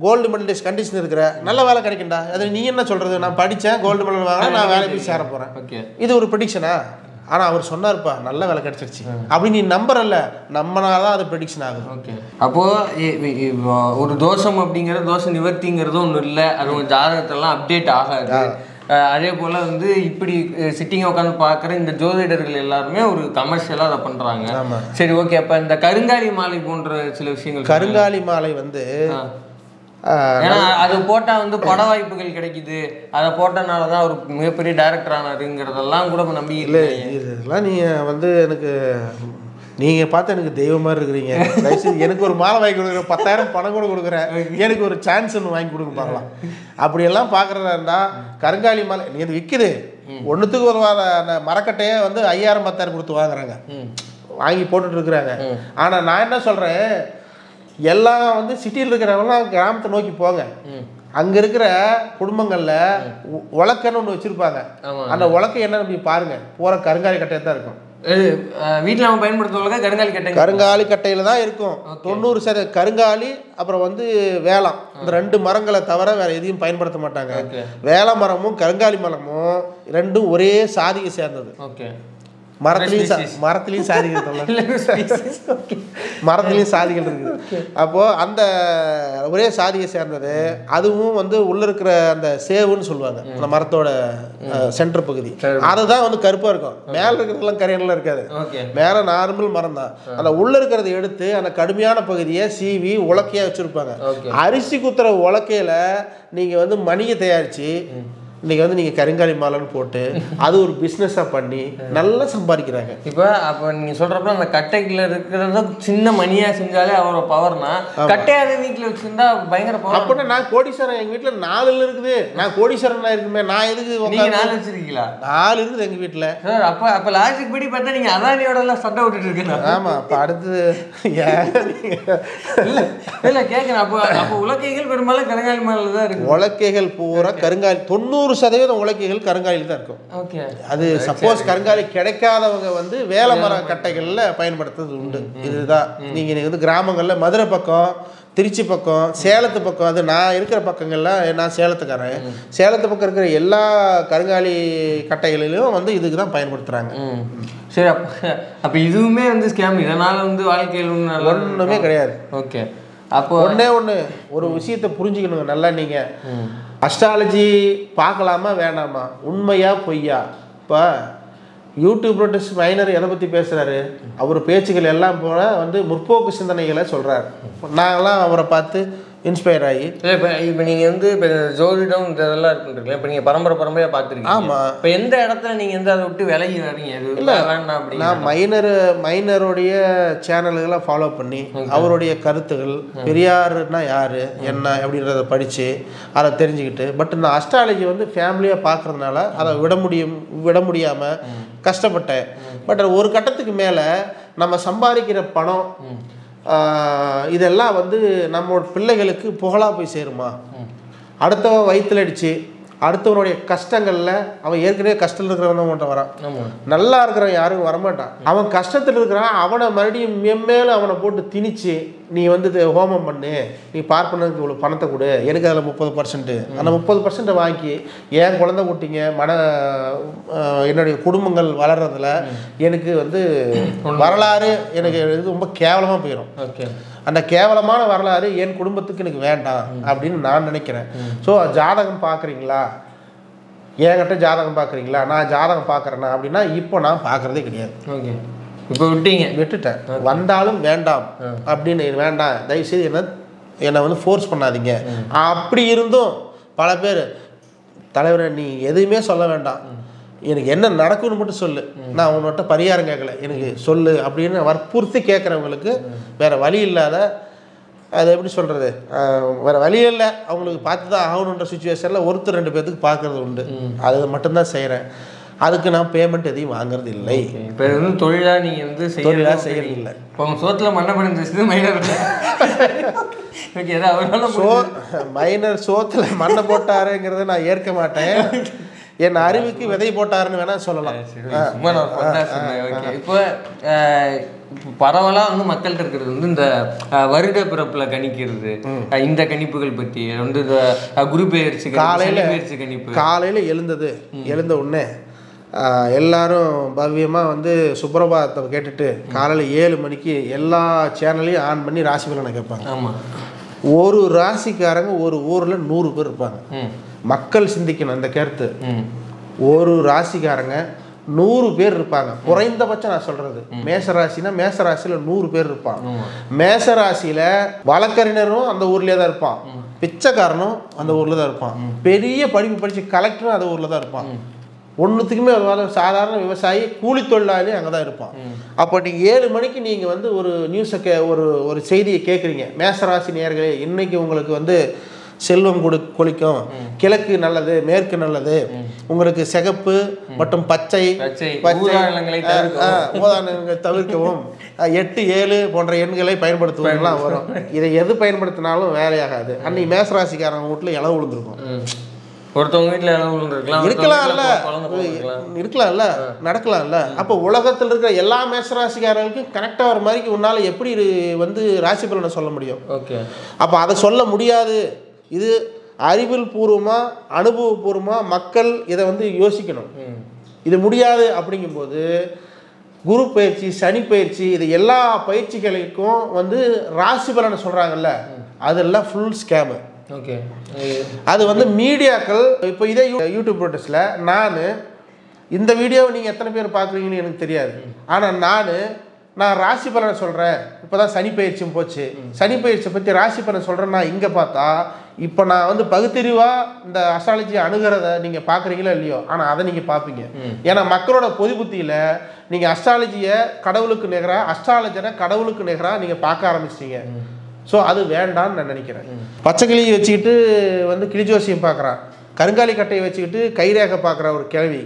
கோல்டு மெடலிஸ்ட் கண்டிஷன் இருக்கிற, நல்ல வேலை கிடைக்கண்டா. அது நீ என்ன சொல்கிறது? நான் படித்தேன், கோல்டு மெடல் வாங்கினா நான் வேலை போய் சேர போகிறேன். இது ஒரு ப்ரெடிக்ஷனா? ஆனால் அவர் சொன்னார்ப்பா நல்ல வேலை கிடைச்சிருச்சு அப்படி நீ நம்புறல்ல, நம்மனால்தான் அது ப்ரெடிக்ஷன் ஆகுது. ஓகே. அப்போது ஒரு தோஷம் அப்படிங்கிற தோஷ நிவர்த்திங்கிறதும் ஒன்றும் இல்லை, அது உங்கள் ஜாதகத்தெல்லாம் அப்டேட் ஆகாது. அதே போல் இப்படி சிட்டிங்கை உட்காந்து பார்க்குற இந்த ஜோதிடர்கள் எல்லாருமே ஒரு கமர்ஷியலாக அதை பண்ணுறாங்க. சரி, ஓகே. அப்போ இந்த கருங்காலி மாலை போன்ற சில விஷயங்கள், கருங்காலி மாலை ஏன்னா அது போட்டால் பட வாய்ப்புகள் கிடைக்குது, அதை போட்டனால தான் ஒரு மிகப்பெரிய டைரக்டர் ஆனாருங்கிறதெல்லாம் கூட நம்பி இல்லை. இதெல்லாம் நீங்கள் எனக்கு நீங்கள் பார்த்து எனக்கு தெய்வம் மாதிரி இருக்கிறீங்க. தயவுசெய்து எனக்கு ஒரு மாலை வாங்கி கொடுக்குறேன், 10,000 பணம் கூட கொடுக்குறேன், எனக்கு ஒரு சான்ஸ் ஒன்று வாங்கி கொடுங்க பார்க்கலாம். அப்படியெல்லாம் பார்க்குறதா இருந்தால் கருங்காலி மாலை நீங்கள் விற்குது, ஒன்றுத்துக்கு ஒரு அந்த மரக்கட்டையே 5,000-10,000 கொடுத்து வாங்குறாங்க, வாங்கி போட்டுட்ருக்குறாங்க. ஆனால் நான் என்ன சொல்கிறேன், எல்லாம் சிட்டியில் இருக்கிறவங்களாம் கிராமத்தை நோக்கி போங்க. அங்கே இருக்கிற குடும்பங்களில் உலக்கன்னு ஒன்று வச்சுருப்பாங்க. அந்த உலக்கை என்னன்னு அப்படி பாருங்கள், போகிற கருங்காலி கட்டையை தான் இருக்கும். வீட்டில் நம்ம பயன்படுத்துவங்க கருங்காலி கட்டையில் தான் இருக்கும். 90% கருங்காலி, அப்புறம் வேளாம், இந்த 2 மரங்களை தவிர வேற எதையும் பயன்படுத்த மாட்டாங்க. வேள மரமும் கருங்காலி மரமும் 2ம் ஒரே சாதியை சேர்ந்தது. மரத்துலேயும் சாதிகள் மரத்துலேயும் சாதிகள் இருக்குது. அப்போது அந்த ஒரே சாதியை சேர்ந்தது. அதுவும் உள்ள இருக்கிற அந்த சேவுன்னு சொல்லுவாங்க, அந்த மரத்தோட சென்டர் பகுதி, அதுதான் கருப்பாக இருக்கும். மேலே இருக்கிறதெல்லாம் கரையெல்லாம் இருக்காது, மேலே நார்மல் மரம் தான். அந்த உள்ள இருக்கிறத எடுத்து அந்த கடுமையான பகுதியை சீவி உலக்கையாக வச்சுருப்பாங்க. அரிசி குத்துற உலக்கையில் நீங்கள் மணியை தயாரித்து இன்றைக்கி வந்து நீங்கள் கருங்காலி மாலைன்னு போட்டு அது ஒரு பிஸ்னஸாக பண்ணி நல்லா சம்பாதிக்கிறாங்க. இப்போ அப்போ நீங்கள் சொல்கிறப்ப அந்த கட்டைக்குள்ள இருக்கிறத சின்ன மணியாக செஞ்சாலே அவரோட பவர்னா, கட்டையாத வீட்டில் வச்சுருந்தா பயங்கர பவர். அப்படின்னா நான் கோடீஸ்வரன், எங்கள் வீட்டில் 4 இருக்குது, நான் கோடீஸ்வரன் இருக்குமே, நான் எதுக்கு நீங்கள் 4 வச்சுருக்கீங்களா? 4 இருக்குது எங்கள் வீட்டில். சார் அப்போ லாஜிக் படி பார்த்தா நீங்கள் அதானியோடலாம் சண்டை விட்டுட்டு இருக்கீங்க. ஆமாம், அப்போ அடுத்து இல்லை கேட்குறேன். அப்போ உலக்கைகள் பெரும்பாலும் கருங்காலி மாலையில் தான் இருக்கு. உலக்கைகள் பூரா கருங்காலி 90% உலக்கைகள் கருங்காலியில் தான் இருக்கும். ஓகே, அது சப்போஸ் கருங்காலி கிடைக்காதவங்க வந்து வேலை மர கட்டைகளில் பயன்படுத்துறது உண்டு. இதுதான் நீங்கள் வந்து கிராமங்களில் மதுரை பக்கம், திருச்சி பக்கம், சேலத்து பக்கம், அது நான் இருக்கிற பக்கங்களில், நான் சேலத்துக்காரன், சேலத்து பக்கம் இருக்கிற எல்லா கருங்காலி கட்டைகளிலும் வந்து இதுக்கு தான் பயன்படுத்துகிறாங்க. சரி, அப்போ இதுவுமே வந்து ஸ்கேம், இதனால் வந்து வாழ்க்கையில் ஒன்றுமே கிடையாது. ஓகே, அப்போ ஒன்று ஒரு விஷயத்தை புரிஞ்சுக்கணுங்க நல்லா. நீங்கள் அஸ்ட்ராலஜி பார்க்கலாமா வேணாமா, உண்மையா பொய்யா? இப்போ யூடியூப் மைனர் எதை பற்றி பேசுகிறாரு, அவர் பேச்சுகள் எல்லாம் போல வந்து முற்போக்கு சிந்தனைகளை சொல்கிறார். நாங்களாம் அவரை பார்த்து இன்ஸ்பயர் ஆகி. இப்போ நீங்கள் வந்து இப்போ ஜோதிடம் இந்த இதெல்லாம் இருக்குன்றீங்களா, இப்போ நீங்கள் பரம்பரையாக பார்த்துருக்கீங்க. ஆமாம். இப்போ எந்த இடத்துல நீங்கள் எந்த அதை விட்டு விலகி வரீங்க? இல்லை, நான் மைனருடைய சேனல்களை ஃபாலோ பண்ணி அவருடைய கருத்துகள், பெரியாருன்னா யார் என்ன அப்படின்றத படித்து அதை தெரிஞ்சுக்கிட்டு, பட் நான் அஸ்ட்ராலஜி வந்து ஃபேமிலியாக பார்க்குறதுனால அதை விட முடியாமல் கஷ்டப்பட்டேன். பட் ஒரு கட்டத்துக்கு மேலே நம்ம சம்பாதிக்கிற பணம் இதெல்லாம் வந்து நம்மளோட பிள்ளைகளுக்கு புகழாக போய் சேருமா? அடுத்தவன் வயிற்றுல அடித்து அடுத்தவனுடைய கஷ்டங்களில் அவன் ஏற்கனவே கஷ்டத்தில் இருக்கிறவன் மட்டும் வரான், நல்லா இருக்கிறவன் யாரும் வரமாட்டான். அவன் கஷ்டத்தில் இருக்கிறான், அவனை மறுபடியும் மெம்மேலும் அவனை போட்டு திணிச்சு நீ வந்து ஹோமம் பண்ணு, நீ பார்ப்பனருக்கு இவ்வளோ பணத்தை கொடு, எனக்கு அதில் 30%, அந்த 30% வாங்கி என் குழந்தை குட்டிங்க என்னுடைய குடும்பங்கள் வளர்கிறதுல எனக்கு வந்து வரலாறு எனக்கு ரொம்ப கேவலமாக போயிடும். ஓகே, அந்த கேவலமான வரலாறு என் குடும்பத்துக்கு எனக்கு வேண்டாம் அப்படின்னு நான் நினைக்கிறேன். ஸோ ஜாதகம் பார்க்குறீங்களா, என்கிட்ட ஜாதகம் பார்க்குறீங்களா, நான் ஜாதகம் பார்க்குறேன்னா அப்படின்னா இப்போ நான் பார்க்குறதே கிடையாது. ஓகே, இப்போ விட்டுட்டேன். வந்தாலும் வேண்டாம் அப்படின்னு, வேண்டாம் தயவுசெய்து என்னை வந்து ஃபோர்ஸ் பண்ணாதீங்க. அப்படி இருந்தும் பல பேர், தலைவரை நீ எதுவுமே சொல்ல வேண்டாம், எனக்கு என்ன நடக்கும்னு மட்டும் சொல்லு, நான் உன்கிட்ட பரிகாரம் கேட்கல, எனக்கு சொல்லு அப்படின்னு வற்புறுத்தி கேட்குறவங்களுக்கு வேறு வழி இல்லாத, அது எப்படி சொல்கிறது, வேறு வழி இல்லை, அவங்களுக்கு பார்த்து தான் ஆகணுன்ற சுச்சுவேஷனில் ஒருத்தர் 2 பேர்த்துக்கு பார்க்குறது உண்டு. அது மட்டும்தான் செய்கிறேன். அதுக்கு நான் பேமெண்ட் எதையும் வாங்குறது இல்லை. இப்போ வந்து தொழிலாக நீங்கள் வந்து தொழிலாக செய்கிறது இல்லை. இப்போ உங்கள் சோத்தில் மண்ணை பண்ணி மைனர் மைனர் சோத்தில் மண்ணை போட்டாருங்கிறத நான் ஏற்க மாட்டேன். என் அறிவுக்கு விதை போட்டாருன்னு வேணா சொல்லலாம். இப்போ பரவலாக வந்து மக்கள்கிட்ட இருக்கிறது வந்து இந்த வருட பிறப்பில் கணிக்கிறது, இந்த கணிப்புகள் பற்றி வந்து இந்த குரு பெயர்ச்சி, காலையில் எழுந்த உடனே எல்லாரும் பவ்யமாக வந்து சுப்ரபாதத்தை கேட்டுட்டு காலையில் 7 மணிக்கு எல்லா சேனலையும் ஆன் பண்ணி ராசி பலனை கேட்பாங்க. ஆமாம், ஒரு ராசிக்காரங்க ஒரு ஊரில் 100 பேர் இருப்பாங்க. மக்கள் சிந்திக்கணும் இந்த கருத்து. ஒரு ராசிக்காரங்க 100 பேர் இருப்பாங்க குறைந்தபட்சம். நான் சொல்கிறது மேசராசினா மேசராசியில் 100 பேர் இருப்பாங்க. மேசராசியில் வழக்கறிஞரும் அந்த ஊர்லேயே தான் இருப்பான், பிச்சைக்காரனும் அந்த ஊரில் தான் இருப்பான், பெரிய படிப்பு படித்து கலெக்டரும் அந்த ஊரில் தான் இருப்பான், ஒன்றுத்துக்குமே சாதாரண விவசாயி கூலி தொழிலாளி அங்கே தான் இருப்பான். அப்போ நீங்கள் 7 மணிக்கு நீங்கள் வந்து ஒரு நியூஸை ஒரு செய்தியை கேட்குறீங்க, மேசராசி நேயர்களே இன்னைக்கு உங்களுக்கு வந்து செல்வம் கொளிக்கும், கிழக்கு நல்லது, மேற்கு நல்லது, உங்களுக்கு சிகப்பு மற்றும் பச்சை ஊதானங்களை தவிர்க்கவும் 8, 7 போன்ற எண்களை பயன்படுத்துவதெல்லாம் வரும். இதை எது பயன்படுத்தினாலும் வேலையாகாது. அன்னைக்கு மேசராசிக்காரங்க வீட்டில் இளவு விழுந்திருக்கும். ஒருத்தவங்க வீட்டில் இருக்கலாம்ல, நடக்கலாம்ல. அப்போ உலகத்தில் இருக்கிற எல்லா மேசராசிக்காரர்களுக்கும் கனெக்ட் ஆகிற மாதிரி உன்னால் எப்படி வந்து ராசி பலனை சொல்ல முடியும்? ஓகே, அப்போ அதை சொல்ல முடியாது. இது அறிவியல் பூர்வமாக அனுபவபூர்வமாக மக்கள் இதை வந்து யோசிக்கணும். இது முடியாது அப்படிங்கும்போது குரு பயிற்சி, சனி பயிற்சி, இது எல்லா பயிற்சிகளுக்கும் வந்து ராசி பலனை சொல்கிறாங்கல்ல, அதெல்லாம் ஃபுல் ஸ்கேமு. ஓகே, அது வந்து மீடியாக்கள். இப்போ இதே யூடியூப் ப்ரோட்டஸில் நான் இந்த வீடியோவை நீங்கள் எத்தனை பேர் பார்க்குறீங்கன்னு எனக்கு தெரியாது, ஆனால் நான் நான் ராசி பலனை சொல்கிறேன், இப்போ தான் சனி பயிற்சியும் போச்சு, சனி பயிற்சியை பற்றி ராசி பலனை சொல்கிறேன். நான் இங்கே பார்த்தா இப்போ நான் வந்து பகுத்தறிவாக இந்த அஸ்ட்ராலஜியை அணுகிறத நீங்கள் பார்க்குறீங்களோ இல்லையோ, ஆனால் அதை நீங்கள் பார்ப்பீங்க. ஏன்னா மக்களோட பொது புத்தியில் நீங்கள் அஸ்ட்ராலஜியை கடவுளுக்கு நிகராக, அஸ்ட்ராலஜரை கடவுளுக்கு நிகராக நீங்கள் பார்க்க ஆரம்பிச்சிட்டீங்க. ஸோ அது வேண்டான்னு நான் நினைக்கிறேன். பச்சை கிளியை வச்சுக்கிட்டு வந்து கிளிஜோசியம் பார்க்குறான், கருங்காலி கட்டையை வச்சுக்கிட்டு கைரேகை பார்க்குற ஒரு கேள்வி,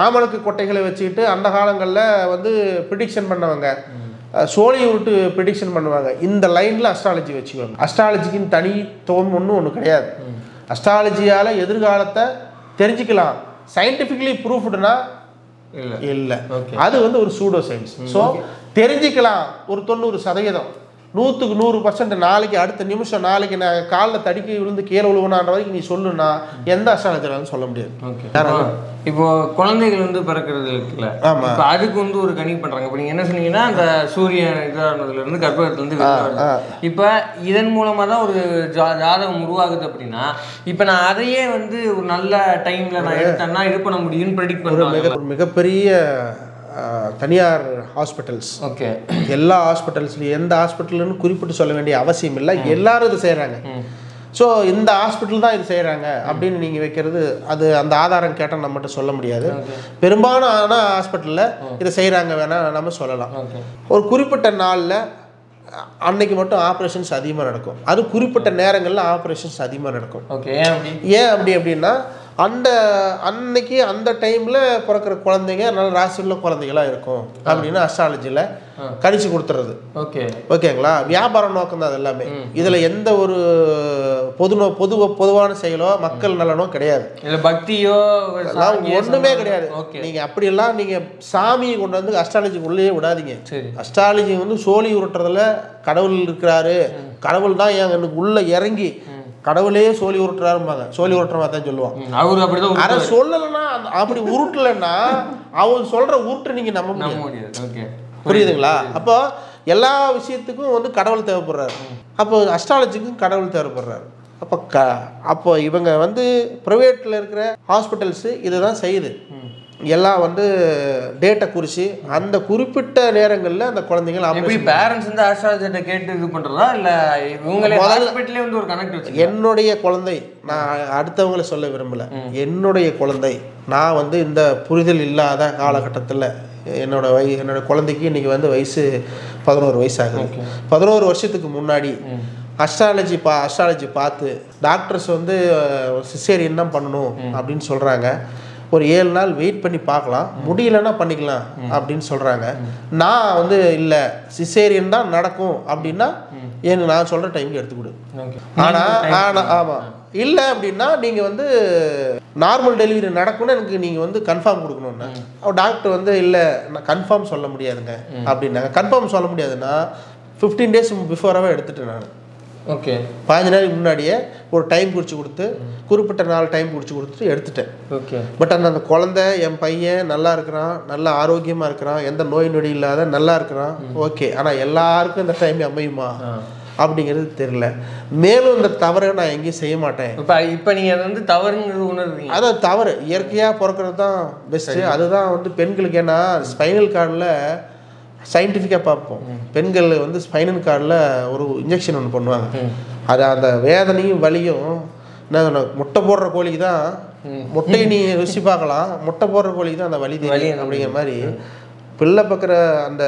ஆமணக்கு கொட்டைகளை வச்சுக்கிட்டு அந்த காலங்களில் வந்து ப்ரிடிக்ஷன் பண்ணவங்க, சோழி விட்டு ப்ரிடிக்ஷன் பண்ணுவாங்க. இந்த லைனில் அஸ்ட்ராலஜி வச்சுக்குவாங்க. அஸ்ட்ராலஜிக்குன்னு தனித்துவம் ஒன்றும் கிடையாது. அஸ்ட்ராலஜியால் எதிர்காலத்தை தெரிஞ்சுக்கலாம். சயின்டிஃபிக்கலி ப்ரூஃப்டுனா இல்லை, அது வந்து ஒரு சூடோ சயின்ஸ். ஸோ தெரிஞ்சுக்கலாம் ஒரு 90%, 100க்கு 100%. நாளைக்கு அடுத்த நிமிஷம் நாளைக்கு நான் காலில் தடிக்கி விழுந்து கீழே விழுவனான்ற வரைக்கும் நீ சொல்லுன்னா எந்த அஸ்ட்ராலஜராலும் சொல்ல முடியாது. இப்போ குழந்தைகள் வந்து பிறக்கிறது இருக்குல்ல, இப்போ அதுக்கு வந்து ஒரு கணிப்பு பண்றாங்க. இப்போ நீங்க என்ன சொன்னீங்கன்னா அந்த சூரியன் இதானதுல இருந்து கர்ப்பத்துல இருந்து வெளியே, இப்போ இதன் மூலமா தான் ஒரு ஜாதகம் உருவாகுது. அப்படின்னா இப்போ நான் அதையே வந்து ஒரு நல்ல டைம்ல நான் எடுத்தேன்னா இது பண்ண முடியும்னு ப்ரெடிக்ட் பண்றாங்க. ஒரு மிகப்பெரிய தனியார் ஹாஸ்பிட்டல்ஸ், ஓகே, எல்லா ஹாஸ்பிட்டல்ஸ்லையும் எந்த ஹாஸ்பிட்டல்னு குறிப்பிட்டு சொல்ல வேண்டிய அவசியம் இல்லை, எல்லாரும் இது செய்கிறாங்க. ஸோ இந்த ஹாஸ்பிட்டல் தான் இது செய்கிறாங்க அப்படின்னு நீங்கள் வைக்கிறது, அது அந்த ஆதாரம் கேட்டால் நம்மகிட்ட சொல்ல முடியாது. பெரும்பாலான ஹாஸ்பிட்டலில் இதை செய்கிறாங்க வேணால் நம்ம சொல்லலாம். ஒரு குறிப்பிட்ட நாளில் அன்னைக்கு மட்டும் ஆப்ரேஷன்ஸ் அதிகமாக நடக்கும், அது குறிப்பிட்ட நேரங்களில் ஆப்ரேஷன்ஸ் அதிகமாக நடக்கும். ஏன் அப்படின்னா அந்த அன்னைக்கு அந்த டைமில் பிறக்கிற குழந்தைங்க நல்ல ராசியுள்ள குழந்தைகளாக இருக்கும் அப்படின்னு அஸ்ட்ராலஜியில் கணிச்சு கொடுத்துறது. ஓகேங்களா? வியாபார நோக்கம் தான் அது எல்லாமே. இதில் எந்த ஒரு பொதுவான செயலோ மக்கள் நலனோ கிடையாது, பக்தியோ ஒன்றுமே கிடையாது. நீங்கள் அப்படியெல்லாம் நீங்கள் சாமியை கொண்டு வந்து அஸ்ட்ராலஜிக்குள்ளேயே விடாதீங்க. அஸ்ட்ராலஜி வந்து சோழி உருட்டுறதுல கடவுள் இருக்கிறாரு, கடவுள் தான் எனக்கு உள்ள இறங்கி கடவுளே சோழி உருட்டுறாருப்பாங்க, சோழி உருட்டுற மாதிரி தான் சொல்லுவான். அவர் அப்படிதான் அதை சொல்லலைன்னா, அப்படி உருட்டலைன்னா அவர் சொல்ற உருட்டு நீங்க நம்ப முடியாது. புரியுதுங்களா? அப்போ எல்லா விஷயத்துக்கும் வந்து கடவுள் தேவைப்படுறாரு, அப்போ அஸ்ட்ராலஜிக்கும் கடவுள் தேவைப்படுறாரு. அப்போ இவங்க வந்து ப்ரைவேட்டில் இருக்கிற ஹாஸ்பிட்டல்ஸு இதை தான் செய்யுது. எல்லாம் வந்து டேட்டை குறித்து அந்த குறிப்பிட்ட நேரங்களில் அந்த குழந்தைகள் எப்படி பேரண்ட்ஸ் வந்து அஸ்ட்ராலஜிட்ட கேட்டு இது பண்ணுறதா இல்லை இவங்களே ஹாஸ்பிட்டலே வந்து ஒரு கனெக்ட் வச்சு? என்னுடைய குழந்தை, நான் அடுத்தவங்களை சொல்ல விரும்பலை, என்னுடைய குழந்தை, நான் வந்து இந்த புரிதல் இல்லாத காலகட்டத்தில் என்னோட குழந்தைக்கு இன்றைக்கி வந்து வயசு 11 வயசு ஆகுது. 11 வருஷத்துக்கு முன்னாடி அஸ்ட்ராலஜி பார்த்து டாக்டர்ஸ் வந்து சிசேரியன் தான் பண்ணணும் அப்படின்னு சொல்கிறாங்க. ஒரு 7 நாள் வெயிட் பண்ணி பார்க்கலாம், முடியலன்னா பண்ணிக்கலாம் அப்படின்னு சொல்கிறாங்க. நான் வந்து இல்லை சிசேரியன் தான் நடக்கும் அப்படின்னா எனக்கு நான் சொல்கிற டைமுக்கு எடுத்துக்கொடு. ஆனால் ஆமாம், இல்லை அப்படின்னா நீங்கள் வந்து நார்மல் டெலிவரி நடக்கும்னு எனக்கு நீங்கள் வந்து கன்ஃபார்ம் கொடுக்கணுன்னா டாக்டர் வந்து இல்லை நான் கன்ஃபார்ம் சொல்ல முடியாதுங்க அப்படின்னாங்க. கன்ஃபார்ம் சொல்ல முடியாதுன்னா 15 days பிஃபோராகவே எடுத்துட்டேன் நான். ஓகே, 15 நாளைக்கு முன்னாடியே ஒரு டைம் குறித்து கொடுத்து குறிப்பிட்ட நாள் டைம் குறித்து கொடுத்துட்டு எடுத்துட்டேன். ஓகே, பட் அந்த குழந்தை என் பையன் நல்லா இருக்கிறான், நல்லா ஆரோக்கியமாக இருக்கிறான், எந்த நோய் நொடி இல்லாத நல்லா இருக்கிறான். ஓகே, ஆனால் எல்லாருக்கும் இந்த டைம் அமையுமா அப்படிங்கிறது தெரியல. மேலும் இந்த தவறை நான் எங்கேயும் செய்ய மாட்டேன். இப்போ நீங்கள் அதை வந்து தவறுங்கிறது உணர்றீங்க. அதான் தவறு, இயற்கையாக பிறக்கிறது தான் பெஸ்ட்டு. அதுதான் வந்து பெண்களுக்கு, ஏன்னா ஸ்பைனல் கார்டில் சயின்டிஃபிக்காக பார்ப்போம், பெண்கள் வந்து ஸ்பைனல் கார்டில் ஒரு இன்ஜெக்ஷன் ஒன்று பண்ணுவாங்க. அது அந்த வேதனையும் வலியும், என்ன முட்டை போடுற கோழிக்கு தான் முட்டையை நீ ருசி பார்க்கலாம், முட்டை போடுற கோழிக்கு தான் அந்த வலி தெரியும் அப்படிங்கிற மாதிரி பிள்ளை பார்க்குற அந்த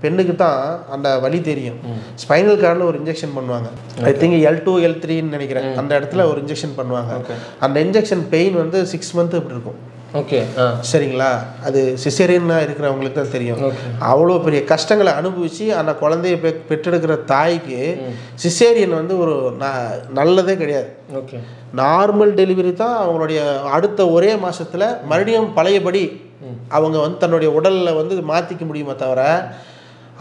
பெண்ணுக்கு தான் அந்த வலி தெரியும். ஸ்பைனல் கார்டில் ஒரு இன்ஜெக்ஷன் பண்ணுவாங்க, ஐ திங்க் L2 L3ன்னு நினைக்கிறேன், அந்த இடத்துல ஒரு இன்ஜெக்ஷன் பண்ணுவாங்க. அந்த இன்ஜெக்ஷன் பெயின் வந்து 6 months இப்படி இருக்கும். ஓகே, சரிங்களா? அது சிசேரியனாக இருக்கிறவங்களுக்கு தான் தெரியும். அவ்வளோ பெரிய கஷ்டங்களை அனுபவித்து அந்த குழந்தைய பெற்றெடுக்கிற தாய்க்கு சிசேரியன் வந்து ஒரு நல்லதே கிடையாது. ஓகே, நார்மல் டெலிவரி தான் அவங்களுடைய அடுத்த ஒரே மாதத்தில் மறுபடியும் பழையபடி அவங்க வந்து தன்னுடைய உடலில் வந்து மாற்றிக்க முடியுமே தவிர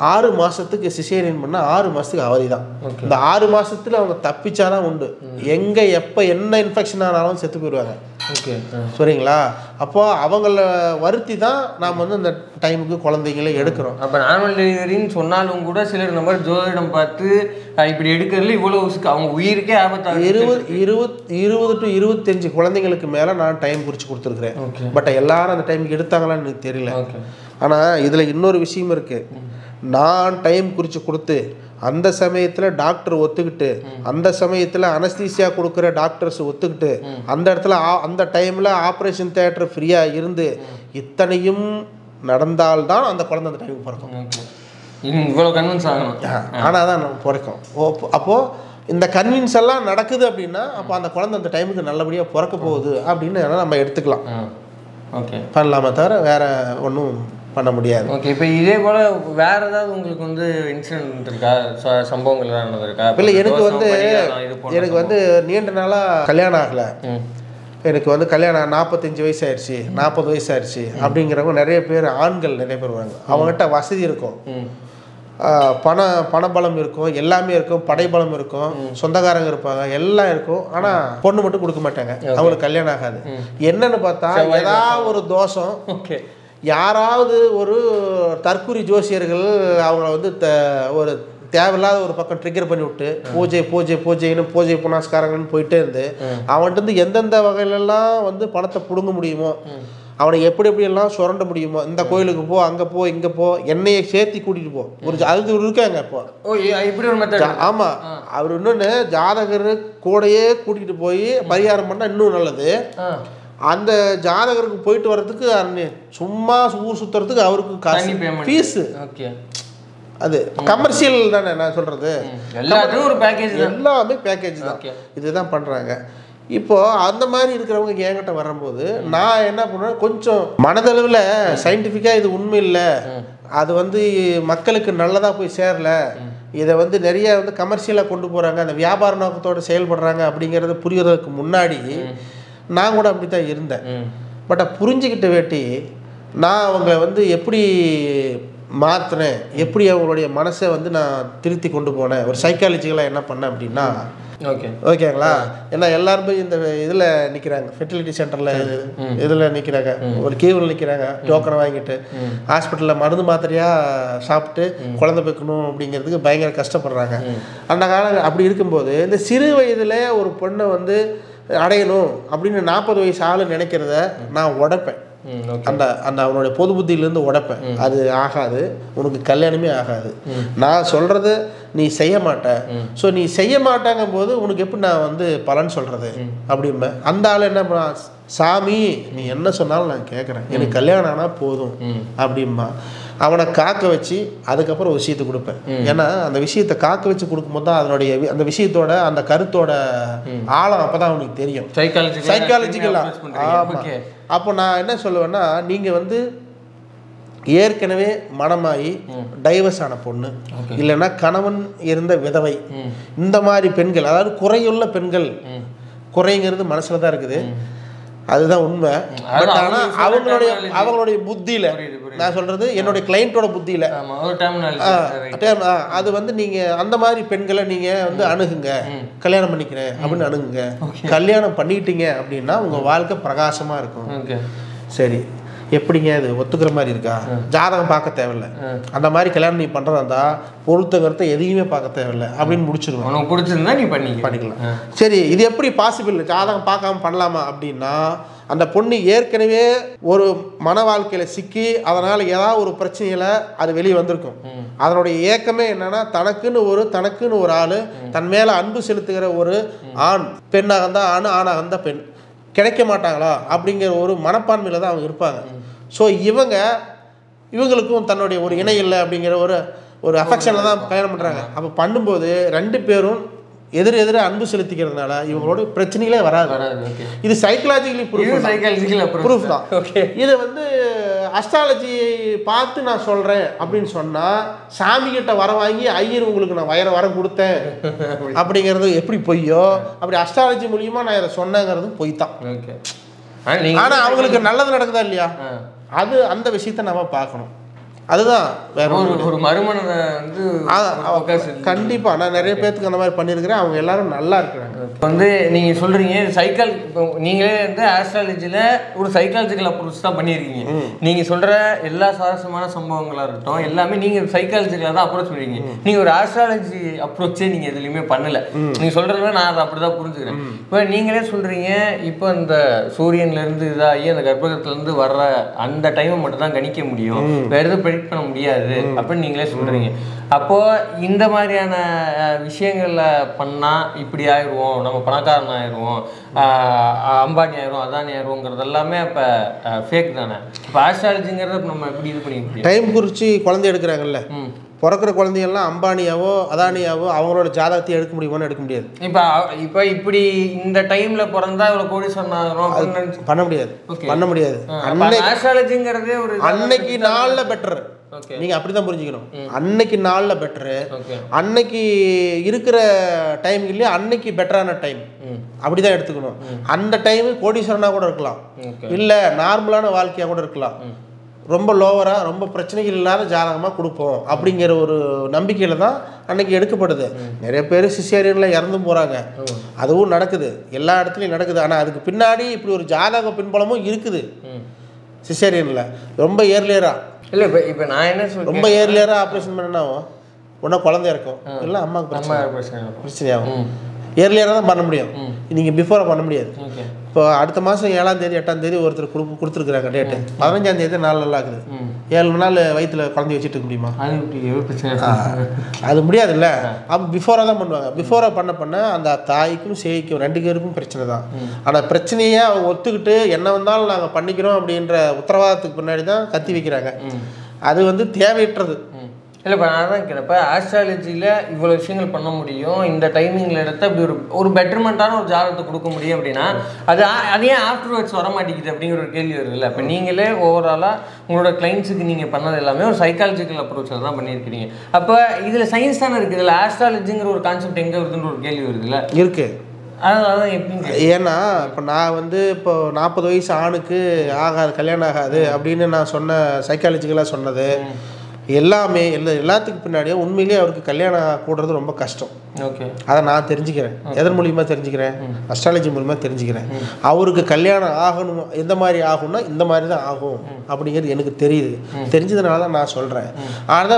6 மாதத்துக்கு சிசேரியன் பண்ணால் 6 மாதத்துக்கு அவதி தான். இந்த 6 மாதத்தில் அவங்க தப்பிச்சாதான் உண்டு, எங்கே எப்போ என்ன இன்ஃபெக்ஷன் ஆனாலும் செத்து போயிடுவாங்க. ஓகே, சரிங்களா? அப்போ அவங்கள வருத்தி தான் நாம் வந்து அந்த டைமுக்கு குழந்தைகளை எடுக்கிறோம். அப்போ நார்மல் டெலிவரின்னு சொன்னாலும் கூட சிலர் இந்த மாதிரி ஜோதிடம் பார்த்து இப்படி எடுக்கிறதுல இவ்வளோ அவங்க உயிருக்கே ஆபத்தாக 20 to 25 குழந்தைங்களுக்கு மேலே நான் டைம் குறித்து கொடுத்துருக்குறேன். பட் எல்லாரும் அந்த டைமுக்கு எடுத்தாங்களான்னு எனக்கு தெரியல. ஆனால் இதில் இன்னொரு விஷயம் இருக்குது, நான் டைம் குறித்து கொடுத்து அந்த சமயத்தில் டாக்டர் ஒத்துக்கிட்டு அந்த சமயத்தில் அனஸ்தீசியா கொடுக்குற டாக்டர்ஸ் ஒத்துக்கிட்டு அந்த இடத்துல அந்த டைமில் ஆப்ரேஷன் தியேட்டர் ஃப்ரீயாக இருந்து இத்தனையும் நடந்தால்தான் அந்த குழந்தை அந்த டைமுக்கு பிறக்கும். இவ்வளோ கன்வின்ஸ் ஆகணும். ஆனால் தான் நம்ம பிறக்கும். அப்போது இந்த கன்வின்ஸ் எல்லாம் நடக்குது அப்படின்னா அப்போ அந்த குழந்தை அந்த டைமுக்கு நல்லபடியாக பிறக்க போகுது அப்படின்னு நம்ம எடுத்துக்கலாம். ஓகே, பண்ணலாமே தவிர வேறு ஒன்றும் பண்ண முடியாது. ஓகே, இப்போ இதே போல் வேறு ஏதாவது உங்களுக்கு வந்து இன்சிடென்ட் இருக்கா, சம்பவங்கள் ஏதாவது நடந்திருக்கா? இல்லை, எனக்கு வந்து நீண்ட நாளாக கல்யாணம் ஆகலை. எனக்கு வந்து கல்யாணம் 45 வயசு ஆயிடுச்சு, 40 வயசு ஆயிடுச்சு அப்படிங்கிறவங்க நிறைய பேர், ஆண்கள் நிறைய பேர் வருவாங்க. அவங்ககிட்ட வசதி இருக்கும், பணபலம் இருக்கும், எல்லாமே இருக்கும், படைபலம் இருக்கும், சொந்தக்காரங்க இருப்பாங்க, எல்லாம் இருக்கும். ஆனால் பொண்ணு மட்டும் கொடுக்க மாட்டாங்க, அவங்களுக்கு கல்யாணம் ஆகாது. என்னன்னு பார்த்தா ஏதாவது ஒரு தோஷம். ஓகே, யாராவது ஒரு தற்குறி ஜோசியர்கள் அவங்கள வந்து ஒரு தேவையில்லாத ஒரு பக்கம் ட்ரிகர் பண்ணி விட்டு பூஜை புனஸ்காரங்கள்னு போயிட்டே இருந்து அவன்கிட்ட எந்தெந்த வகையிலெல்லாம் வந்து பணத்தை பிடுங்க முடியுமோ, அவனை எப்படியெல்லாம் சுரண்ட முடியுமோ, இந்த கோயிலுக்கு போ, அங்கே போ, இங்கே போ, என்னையை சேர்த்தி கூட்டிகிட்டு போ, அது இருக்காங்க இப்போ. ஆமாம், அவர் இன்னொன்று ஜாதகர் கூடையே கூட்டிகிட்டு போய் பரிகாரம் பண்ணால் இன்னும் நல்லது. அந்த ஜாதகருக்கு போயிட்டு வர்றதுக்கு சும்மா ஊர் சுற்றுறதுக்கு அவருக்கு காசு, ஃபீஸு. அது கமர்ஷியல் தானே நான் சொல்கிறது, எல்லாமே பேக்கேஜ் தான். இதுதான் பண்ணுறாங்க. இப்போது அந்த மாதிரி இருக்கிறவங்க என்கிட்ட வரும்போது நான் என்ன பண்ணுவேன், கொஞ்சம் மனதளவில் சயின்டிஃபிக்காக இது உண்மை இல்லை, அது வந்து மக்களுக்கு நல்லதாக போய் சேரல, இதை வந்து நிறைய வந்து கமர்ஷியலாக கொண்டு போகிறாங்க, அந்த வியாபார நோக்கத்தோடு செயல்படுறாங்க அப்படிங்கிறது புரிகிறதுக்கு முன்னாடி நான் கூட அப்படி தான் இருந்தேன். பட் புரிஞ்சுக்கிட்ட வேட்டி நான் அவங்க வந்து எப்படி மாற்றினேன், எப்படி அவங்களுடைய மனசை வந்து நான் திருத்தி கொண்டு போனேன், ஒரு சைக்காலஜிக்கலாக என்ன பண்ணேன் அப்படின்னா, ஓகேங்களா, ஏன்னா எல்லாருமே இந்த இதில் நிற்கிறாங்க, ஃபெர்டிலிட்டி சென்டரில் இதில் நிற்கிறாங்க, ஒரு கியூவில் நிற்கிறாங்க, டோக்கனை வாங்கிட்டு ஹாஸ்பிட்டலில் மருந்து மாத்திரையாக சாப்பிட்டு குழந்தை பெக்கணும் அப்படிங்கிறதுக்கு பயங்கர கஷ்டப்படுறாங்க. அந்த காலம் அப்படி இருக்கும்போது இந்த சிறு வயதில் ஒரு பொண்ணை வந்து அடையணும் அப்படின்னு 40 வயசு ஆளு நினைக்கிறத நான் உடைப்பேன். அந்த அந்த அவனுடைய பொது புத்தியிலேருந்து உடைப்பேன். அது ஆகாது, உனக்கு கல்யாணமே ஆகாது, நான் சொல்கிறத நீ செய்ய மாட்ட, ஸோ நீ செய்ய மாட்டாங்கும் போது உனக்கு எப்படி நான் வந்து பலன் சொல்கிறது அப்படிம்பேன். அந்த ஆள் என்ன பண்ணா, சாமி நீ என்ன சொன்னாலும் நான் கேட்குறேன், எனக்கு கல்யாணம் ஆனால் போதும் அப்படிம்பா. அவனை காக்க வச்சு அதுக்கப்புறம் ஒரு விஷயத்தை கொடுப்பேன். ஏன்னா அந்த விஷயத்தை காக்க வச்சு கொடுக்கும்போது தான் அதனுடைய அந்த விஷயத்தோட அந்த கருத்தோட ஆழம் அப்போ தான் அவனுக்கு தெரியும், சைக்காலஜிக்கலாக. ஆமாம், அப்போ நான் என்ன சொல்லுவேன்னா, நீங்கள் வந்து ஏற்கனவே மனமாகி டைவர்ஸ் ஆன பொண்ணு, இல்லைன்னா கணவன் இருந்த விதவை, இந்த மாதிரி பெண்கள், அதாவது குறையுள்ள பெண்கள், குறைங்கிறது மனசில் தான் இருக்குது, அதுதான் உண்மை. பட் ஆனால் அவங்களுடைய புத்தியில் நான் சொல்கிறது, என்னுடைய கிளைண்ட்டோட புத்தியில் அது வந்து நீங்கள் அந்த மாதிரி பெண்களை நீங்கள் வந்து அணுகுங்க, கல்யாணம் பண்ணிக்கிறேன் அப்படின்னு அணுகுங்க. கல்யாணம் பண்ணிக்கிட்டீங்க அப்படின்னா உங்கள் வாழ்க்கை பிரகாசமாக இருக்கும். சரி, எப்படிங்க இது ஒத்துக்கிற மாதிரி இருக்கா, ஜாதகம் பார்க்க தேவையில்லை, அந்த மாதிரி கல்யாணம் நீ பண்ணுறதா இருந்தால் பொருத்தங்கிறத எதையுமே பார்க்க தேவையில்லை அப்படின்னு முடிச்சிருவோம், பிடிச்சிருந்தா நீ பண்ணிக்கலாம். சரி, இது எப்படி பாசிபிள், ஜாதகம் பார்க்காம பண்ணலாமா அப்படின்னா, அந்த பொண்ணு ஏற்கனவே ஒரு மன வாழ்க்கையில் சிக்கி அதனால் ஏதாவது ஒரு பிரச்சனையில் அது வெளியே வந்திருக்கும். அதனுடைய ஏக்கமே என்னன்னா, தனக்குன்னு ஒரு ஆள், தன் மேலே அன்பு செலுத்துகிற ஒரு ஆண், பெண்ணாக இருந்தால் ஆண், ஆணாக இருந்தால் பெண், கிடைக்க மாட்டாங்களா அப்படிங்கிற ஒரு மனப்பான்மையில் தான் அவங்க இருப்பாங்க. ஸோ இவங்களுக்கும் தன்னுடைய ஒரு இணை இல்லை அப்படிங்கிற ஒரு அஃபெக்ஷனில் தான் கல்யாணம் பண்ணுறாங்க. அப்போ பண்ணும்போது 2 பேரும் எதிர அன்பு செலுத்திக்கிறதுனால இவங்களோட பிரச்சனைகளே வராது. இது சைக்காலஜிக்கலி ப்ரூஃப் தான். இதை வந்து அஸ்ட்ராலஜி பார்த்து நான் சொல்கிறேன் அப்படின்னு சொன்னால், சாமிகிட்ட வர வாங்கி ஐயர் உங்களுக்கு நான் வரம் கொடுத்தேன் அப்படிங்கிறது எப்படி பொய்யோ, அப்படி அஸ்ட்ராலஜி மூலியமாக நான் இதை சொன்னேங்கிறது பொய் தான். ஆனால் அவங்களுக்கு நல்லது நடக்குதா இல்லையா, அது அந்த விஷயத்தை நம்ம பார்க்கணும். அதுதான் வேற ஒரு மறுமணத்தை வந்து கண்டிப்பாக நான் நிறைய பேர்த்துக்கு அந்த மாதிரி பண்ணியிருக்கிறேன், அவங்க எல்லாரும் நல்லா இருக்கிறாங்க. வந்து நீங்கள் சொல்கிறீங்க இப்போ நீங்களே வந்து ஆஸ்ட்ராலஜியில் ஒரு சைக்காலஜிக்கல் அப்ரோச் தான் பண்ணியிருக்கீங்க. நீங்கள் சொல்கிற எல்லா சுவாரஸ்யமான சம்பவங்களாக இருக்கட்டும் எல்லாமே நீங்கள் சைக்காலஜிக்கலாக தான் அப்ரோச் பண்ணுவீங்க. நீங்கள் ஒரு ஆஸ்ட்ராலஜி அப்ரோச்சே நீங்கள் எதுலையுமே பண்ணலை. நீங்கள் சொல்கிறத நான் அதை அப்படி தான் புரிஞ்சுக்கிறேன். இப்போ நீங்களே சொல்கிறீங்க, இப்போ இந்த சூரியன்லேருந்து இதாகி அந்த கர்ப்பகிரகத்துலேருந்து வர்ற அந்த டைமை மட்டும் தான் கணிக்க முடியும், வேறு எதுவும் ப்ரெடிக்ட் பண்ண முடியாது அப்படின்னு நீங்களே சொல்கிறீங்க. அப்போது இந்த மாதிரியான விஷயங்களில் பண்ணால் இப்படி ஆயிடுவோம், நம்ம பணக்காரன் ஆயிடுவோம், அம்பானி ஆயிரும், அதானி ஆயிடுவோங்கிறது எல்லாமே இப்போ ஃபேக் தானே. இப்போ ஆஸ்ட்ராலஜிங்கிறத நம்ம எப்படி இது பண்ணி டைம் குறித்து குழந்தை எடுக்கிறாங்கல்ல, பிறக்கிற குழந்தைகள்லாம் அம்பானியாவோ அதானியாவோ அவங்களோட ஜாதகத்தை எடுக்க முடியுமான்னு எடுக்க முடியாது. இப்போ இப்படி இந்த டைம்ல பிறந்தா இவ்வளவு கோடீஸ்வரன் ஆகிறோம் பண்ண முடியாது, பண்ண முடியாது. ஆஸ்ட்ராலஜிங்கிறதே ஒரு அன்னைக்கு நாள்ல பெட்டர், நீங்க அப்படிதான் புரிஞ்சுக்கணும். அன்னைக்கு நாள்ல பெட்டரு, அன்னைக்கு இருக்கிற டைம் இல்லையா, அன்னைக்கு பெட்டரான டைம் அப்படிதான் எடுத்துக்கணும். அந்த டைம் கோடீஸ்வரனா கூட இருக்கலாம், இல்ல நார்மலான வாழ்க்கையா கூட இருக்கலாம். ரொம்ப லோவராக ரொம்ப பிரச்சனைகள் இல்லாத ஜாதகமாக கொடுப்போம் அப்படிங்கிற ஒரு நம்பிக்கையில் தான் அன்றைக்கி எடுக்கப்படுது. நிறைய பேர் சிசேரியனில் இறந்தும் போகிறாங்க, அதுவும் நடக்குது, எல்லா இடத்துலையும் நடக்குது. ஆனால் அதுக்கு பின்னாடி இப்படி ஒரு ஜாதக பின்பலமும் இருக்குது. சிசேரியனில் ரொம்ப ஏர்லியராக இல்லை, இப்போ நான் என்ன சொல்றேன், ரொம்ப ஏர்லியராக ஆப்ரேஷன் பண்ணனாவும் ஒன்றா குழந்தை இருக்கும், இல்லை அம்மாவுக்கு பிரச்சனையாகும். ஏர்லியராக தான் பண்ண முடியும், நீங்கள் பிஃபோராக பண்ண முடியாது. இப்போ அடுத்த மாதம் 7ஆம் தேதி 8ஆம் தேதி ஒருத்தர் கொடுத்துருக்குறாங்க டேட்டு, 15ஆம் தேதி நாள் நல்லா இருக்குது. 7 நாள் வயிற்றுல குழந்தை வச்சுட்டு இருக்க முடியுமா? அது முடியாதுல்ல. அப்போ பிஃபோராக தான் பண்ணுவாங்க. பிஃபோராக பண்ண அந்த தாய்க்கும் சேய்க்கும் 2 பேருக்கும் பிரச்சனை தான். ஆனால் பிரச்சனையே அவங்க ஒத்துக்கிட்டு என்ன வந்தாலும் நாங்கள் பண்ணிக்கிறோம் அப்படின்ற உத்தரவாதத்துக்கு பின்னாடி தான் கத்தி வைக்கிறாங்க. அது தேவையற்றது. இல்லை, இப்போ நான் தான் கேட்குறேன், இப்போ ஆஸ்ட்ராலஜியில் இவ்வளோ விஷயங்கள் பண்ண முடியும், இந்த டைமிங்கில் எடுத்து அப்படி ஒரு பெட்டர்மெண்ட்டான ஒரு ஜாதகத்தை கொடுக்க முடியும் அப்படின்னா அது ஏன் ஆஃப்டர்வர்ட்ஸ் வர மாட்டேங்குது அப்படிங்கிற ஒரு கேள்வி வருது இல்லை. இப்போ நீங்களே ஓவராலாக உங்களோட கிளைண்ட்ஸுக்கு நீங்கள் பண்ணது எல்லாமே ஒரு சைக்காலஜிக்கல் அப்ரோச்சில் தான் பண்ணியிருக்கிறீங்க. அப்போ இதில் சயின்ஸ் தானே இருக்குது, இதில் ஆஸ்ட்ராலஜிங்கிற ஒரு கான்செப்ட் எங்கே வருதுன்ற ஒரு கேள்வி வருது இல்லை இருக்குது. அதான் எப்படி, ஏன்னா இப்போ நான் இப்போ 40 வயசு ஆணுக்கு ஆகாது, கல்யாணம் ஆகாது அப்படின்னு நான் சொன்ன சைக்காலஜிக்கலாக சொன்னது எல்லாமே எல்லாத்துக்கு பின்னாடியே உண்மையிலேயே அவருக்கு கல்யாணம் கூடுறது ரொம்ப கஷ்டம். ஓகே, அதை நான் தெரிஞ்சுக்கிறேன். எதன் மூலியமாக தெரிஞ்சுக்கிறேன்? அஸ்ட்ராலஜி மூலியமாக தெரிஞ்சுக்கிறேன். அவருக்கு கல்யாணம் ஆகணும், எந்த மாதிரி ஆகும்னா இந்த மாதிரி தான் ஆகும் அப்படிங்கிறது எனக்கு தெரியுது. தெரிஞ்சதுனால தான் நான் சொல்கிறேன். அதை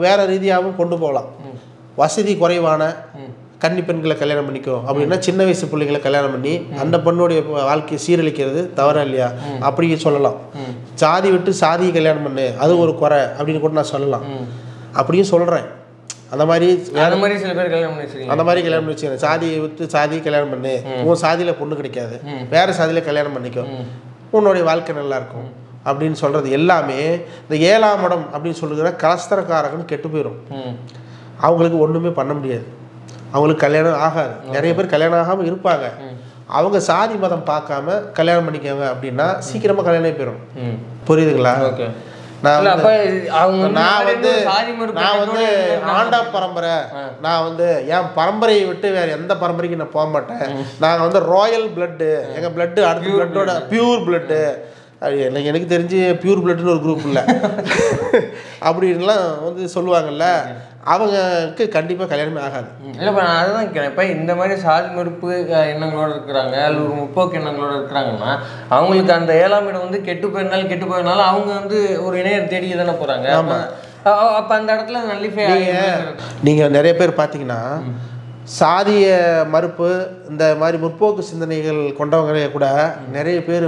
வேற ரீதியாகவும் கொண்டு போகலாம். வசதி குறைவான கன்னி பெண்களை கல்யாணம் பண்ணிக்கும் அப்படின்னா சின்ன வயசு பிள்ளைங்களை கல்யாணம் பண்ணி அந்த பெண்ணுடைய வாழ்க்கையை சீரழிக்கிறது தவறா இல்லையா அப்படி சொல்லலாம். சாதி விட்டு சாதியை கல்யாணம் பண்ணு, அது ஒரு குறை அப்படின்னு கூட நான் சொல்லலாம். அப்படியும் சொல்கிறேன். அந்த மாதிரி சில பேர் கல்யாணம் பண்ணி அந்த மாதிரி கல்யாணம் பண்ணி வச்சுக்கிறேன். சாதியை விட்டு சாதியை கல்யாணம் பண்ணு, உன் சாதியில் பொண்ணு கிடைக்காது, வேறு சாதியில் கல்யாணம் பண்ணிக்கும், உன்னுடைய வாழ்க்கை நல்லாயிருக்கும் அப்படின்னு சொல்கிறது எல்லாமே இந்த 7ஆம் இடம் அப்படின்னு சொல்லுகிற கலஸ்தரக்காரகன் கெட்டு போயிடும். அவங்களுக்கு ஒன்றுமே பண்ண முடியாது, அவங்களுக்கு கல்யாணம் ஆகாது. நிறைய பேர் கல்யாணம் ஆகாமல் இருப்பாங்க. அவங்க சாதி மதம் பார்க்காம கல்யாணம் பண்ணிக்கோங்க அப்படின்னா சீக்கிரமாக கல்யாணம் போயிடும். புரியுதுங்களா? நான் ஆண்டா பரம்பரை, நான் என் பரம்பரையை விட்டு வேற எந்த பரம்பரைக்கு நான் போக மாட்டேன். நாங்கள் ராயல் பிளட்டு, எங்கள் பிளட்டு அடுத்த பிளட்டோட பியூர் பிளட்டு. எனக்கு தெரிஞ்சு பியூர் பிளட்னு ஒரு குரூப் இல்லை அப்படின்லாம் சொல்லுவாங்கல்ல, அவங்களுக்கு கண்டிப்பாக கல்யாணமே ஆகாது. இல்லை, இப்போ நான் அதுதான் கேட்குறேன். இப்போ இந்த மாதிரி சாதி மறுப்பு எண்ணங்களோடு இருக்கிறாங்க, அல்லது ஒரு முற்போக்கு எண்ணங்களோடு இருக்கிறாங்கன்னா அவங்களுக்கு அந்த 7ஆம் இடம் கெட்டு போயிருந்தாலும் அவங்க ஒரு இணையர் தேடி தானே போகிறாங்க. அப்போ அந்த இடத்துல நல்லிஃபை நீங்கள் நிறைய பேர் பார்த்தீங்கன்னா சாதிய மறுப்பு இந்த மாதிரி முற்போக்கு சிந்தனைகள் கொண்டவங்களே கூட நிறைய பேர்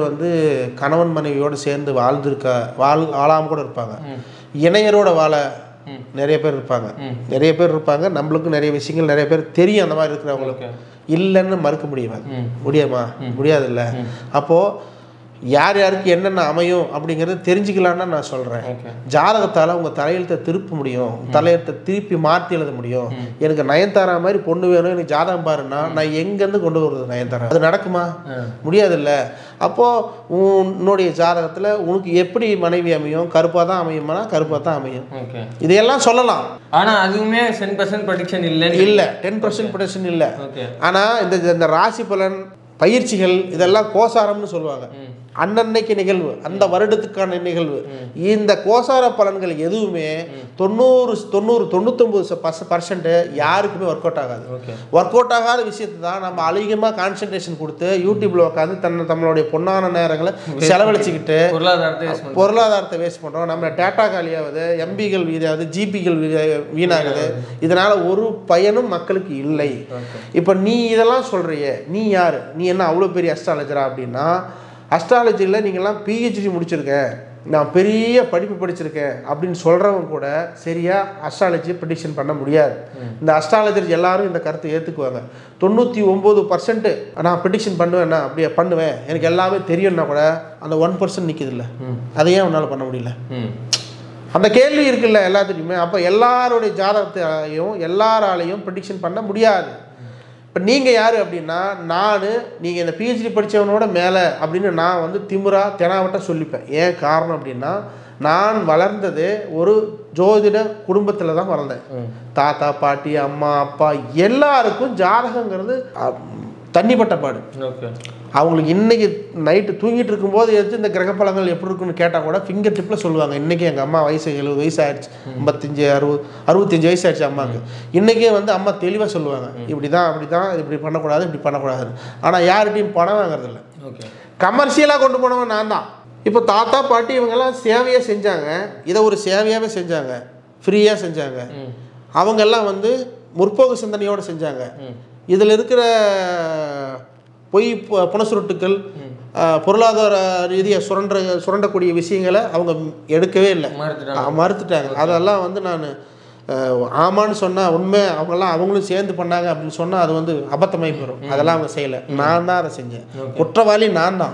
கணவன் மனைவியோடு சேர்ந்து வாழாமல் கூட இருப்பாங்க. இணையரோட வாழ நிறைய பேர் இருப்பாங்க. நம்மளுக்கும் நிறைய விஷயங்கள் நிறைய பேர் தெரியும். அந்த மாதிரி இருக்கிறவங்களுக்கு இல்லைன்னு மறுக்க முடியுமா? முடியாது இல்லை. அப்போது யார் யாருக்கு என்னென்ன அமையும் அப்படிங்கிறத தெரிஞ்சுக்கலான்னு நான் சொல்கிறேன். ஜாதகத்தால் உங்கள் தலையெழுத்தை திருப்ப முடியும், தலையெழுத்தை திருப்பி மாற்றி எழுத முடியும். எனக்கு நயன்தாரா மாதிரி பொண்ணு வேணும், எனக்கு ஜாதகம் பாருன்னா நான் எங்கேருந்து கொண்டு வருது நயன்தாரா? அது நடக்குமா? முடியாதுல்ல. அப்போது உன்னுடைய ஜாதகத்தில் உனக்கு எப்படி மனைவி அமையும்? கருப்பாக தான் அமையுமானா கருப்பாக தான் அமையும். இதையெல்லாம் சொல்லலாம். ஆனால் அதுவுமே 10% ப்ரெடிக்ஷன் இல்லை. 10% ப்ரெடிக்ஷன் இல்லை. ஆனால் இந்த ராசி பலன் பயிற்சிகள் இதெல்லாம் கோசாரம்னு சொல்லுவாங்க. அன்னன்னைக்கு நிகழ்வு, அந்த வருடத்துக்கான நிகழ்வு. இந்த கோசார பலன்கள் எதுவுமே 99% யாருக்குமே ஒர்க் அவுட் ஆகாது. ஒர்க் அவுட் ஆகாத விஷயத்தை தான் நம்ம அதிகமாக கான்சன்ட்ரேஷன் கொடுத்து யூடியூப்ல உட்காந்து நம்மளுடைய பொன்னான நேரங்களை செலவழிச்சுக்கிட்டு பொருளாதாரத்தை வேஸ்ட் பண்ணுறோம். நம்ம டேட்டா காலியாகுது, எம்பிகள் வீணாகுது, ஜிபிகள் வீணாகுது. இதனால் ஒரு பயனும் மக்களுக்கு இல்லை. இப்போ நீ இதெல்லாம் சொல்கிறிய, நீ யார்? நீ என்ன அவ்வளோ பெரிய அஸ்ட்ராலஜரா அப்படின்னா அஸ்ட்ராலஜியில் நீங்கள்லாம் பிஹெச்டி முடிச்சிருக்கேன், நான் பெரிய படிப்பு படிச்சிருக்கேன் அப்படின்னு சொல்கிறவங்க கூட சரியாக அஸ்ட்ராலஜி ப்ரெடிக்ஷன் பண்ண முடியாது. இந்த அஸ்ட்ராலஜர் எல்லாரும் இந்த கருத்தை ஏற்றுக்குவாங்க. 99% நான் ப்ரெடிக்ஷன் பண்ணுவேன்னா அப்படியே பண்ணுவேன், எனக்கு எல்லாமே தெரியும்னா கூட அந்த 1% நிற்கிது இல்லை, அதையே அவனால் பண்ண முடியல. அந்த கேள்வி இருக்குல்ல எல்லாத்துக்குமே. அப்போ எல்லாருடைய ஜாதகத்தையும் எல்லாராலையும் ப்ரெடிக்ஷன் பண்ண முடியாது. இப்போ நீங்கள் யார் அப்படின்னா, நீங்கள் இந்த பிஹெச்டி படித்தவனோட மேலே அப்படின்னு நான் வந்து திமுறா தெனாவட்ட சொல்லிப்பேன். ஏன் காரணம் அப்படின்னா, நான் வளர்ந்தது ஒரு ஜோதிட குடும்பத்தில் தான் வளர்ந்தேன். தாத்தா பாட்டி அம்மா அப்பா எல்லாருக்கும் ஜாதகங்கிறது தண்ணிப்பட்ட பாடு. அவங்களுக்கு இன்றைக்கி நைட்டு தூங்கிட்டு இருக்கும்போது எடுத்து இந்த கிரக பலங்கள் எப்படி இருக்குன்னு கேட்டால் கூட ஃபிங்கர் டிப்பில் சொல்லுவாங்க. இன்றைக்கி எங்கள் அம்மா வயசு 70 வயசு ஆயிடுச்சு, 55 65 வயசு ஆயிடுச்சு அம்மாவுக்கு. இன்றைக்கே வந்து அம்மா தெளிவாக சொல்லுவாங்க, இப்படி தான் அப்படி தான், இப்படி பண்ணக்கூடாது இப்படி பண்ணக்கூடாதுன்னு. ஆனால் யார்கிட்டையும் பணம் வாங்குறதில்ல. கமர்ஷியலாக கொண்டு போனவன் நான் தான். இப்போ தாத்தா பாட்டி இவங்கெல்லாம் சேவையாக செஞ்சாங்க, இதை ஒரு சேவையாகவே செஞ்சாங்க, ஃப்ரீயாக செஞ்சாங்க. அவங்கெல்லாம் வந்து முற்போக்கு சிந்தனையோடு செஞ்சாங்க. இதில் இருக்கிற பொய் புனசுருட்டுக்கள், பொருளாதார ரீதியாக சுரண்டக்கூடிய விஷயங்களை அவங்க எடுக்கவே இல்லை, மறுத்துட்டாங்க. அதெல்லாம் வந்து நான் ஆமான்னு சொன்னால் உண்மை அவங்களும் சேர்ந்து பண்ணாங்க அப்படின்னு சொன்னால் அது வந்து அபத்தமாகி போயிடும். அதெல்லாம் அவங்க செய்யலை, நான் தான் அதை செஞ்சேன். குற்றவாளி நான் தான்,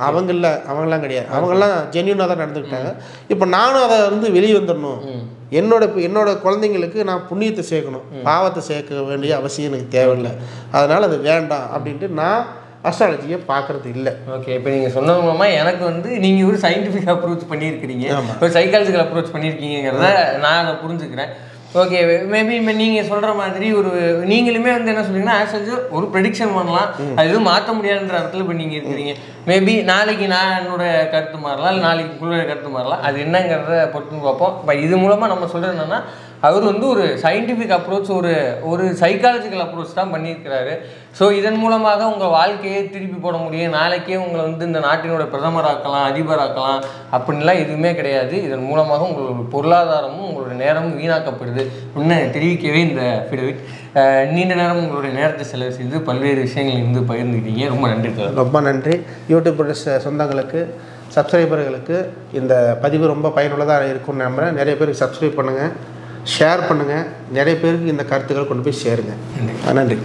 அவங்களாம் கிடையாது. அவங்கெல்லாம் ஜென்யூனாக தான் நடந்துக்கிட்டாங்க. இப்போ நானும் அதை வந்து வெளியே வந்துடணும். என்னோட குழந்தைங்களுக்கு நான் புண்ணியத்தை சேர்க்கணும், பாவத்தை சேர்க்க வேண்டிய அவசியம் எனக்கு தேவையில்லை. அதனால் அது வேண்டாம் அப்படின்ட்டு நான் அஸ்ட்ராலஜியை பார்க்குறது இல்லை. ஓகே, இப்போ நீங்கள் சொன்ன மூலமாக எனக்கு வந்து நீங்கள் ஒரு சயின்டிஃபிக் அப்ரோச் பண்ணியிருக்கிறீங்க, ஒரு சைக்காலஜிக்கல் அப்ரோச் பண்ணியிருக்கீங்கிறத நான் அதை புரிஞ்சுக்கிறேன். ஓகே, மேபி இப்போ நீங்கள் சொல்கிற மாதிரி நீங்களுமே வந்து என்ன சொல்றீங்கன்னா, ஆக்சுவலி ஒரு ப்ரெடிக்ஷன் பண்ணலாம், அது எதுவும் மாற்ற முடியாதுன்ற இடத்துல இப்போ நீங்கள் இருக்கிறீங்க. மேபி நாளைக்கு நான் என்னோட கருத்து மாறலாம், இல்லை நாளைக்கு உங்களோட கருத்து மாறலாம், அது என்னங்கிறத பொறுத்துன்னு பார்ப்போம். இப்போ இது மூலமாக நம்ம சொல்கிறது என்னென்னா, அவர் வந்து ஒரு சயின்டிஃபிக் அப்ரோச், ஒரு சைக்காலஜிக்கல் அப்ரோச் தான் பண்ணியிருக்கிறாரு. ஸோ இதன் மூலமாக உங்கள் வாழ்க்கையை திருப்பி போட முடியும், நாளைக்கே உங்களை வந்து இந்த நாட்டினோட பிரதமராக்கலாம், அதிபராக்கலாம் அப்படின்லாம் எதுவுமே கிடையாது. இதன் மூலமாக உங்களோட பொருளாதாரமும் உங்களோட நேரமும் வீணாக்கப்படுது இன்னும் தெரிவிக்கவே இந்த ஃபிடவிட். நீண்ட நேரம் உங்களுடைய நேரத்தை செலவு செய்து பல்வேறு விஷயங்கள் இருந்து பகிர்ந்துக்கிட்டீங்க. ரொம்ப நன்றி சார். ரொம்ப நன்றி. யூடியூப் சொந்தங்களுக்கு, சப்ஸ்கிரைபர்களுக்கு இந்த பதிவு ரொம்ப பயனுள்ளதாக இருக்கும்னு நம்புகிறேன். நிறைய பேருக்கு சப்ஸ்கிரைப் பண்ணுங்கள், ஷேர் பண்ணுங்கள், நிறைய பேருக்கு இந்த கருத்துக்கள் கொண்டு போய் சேருங்க. நன்றி.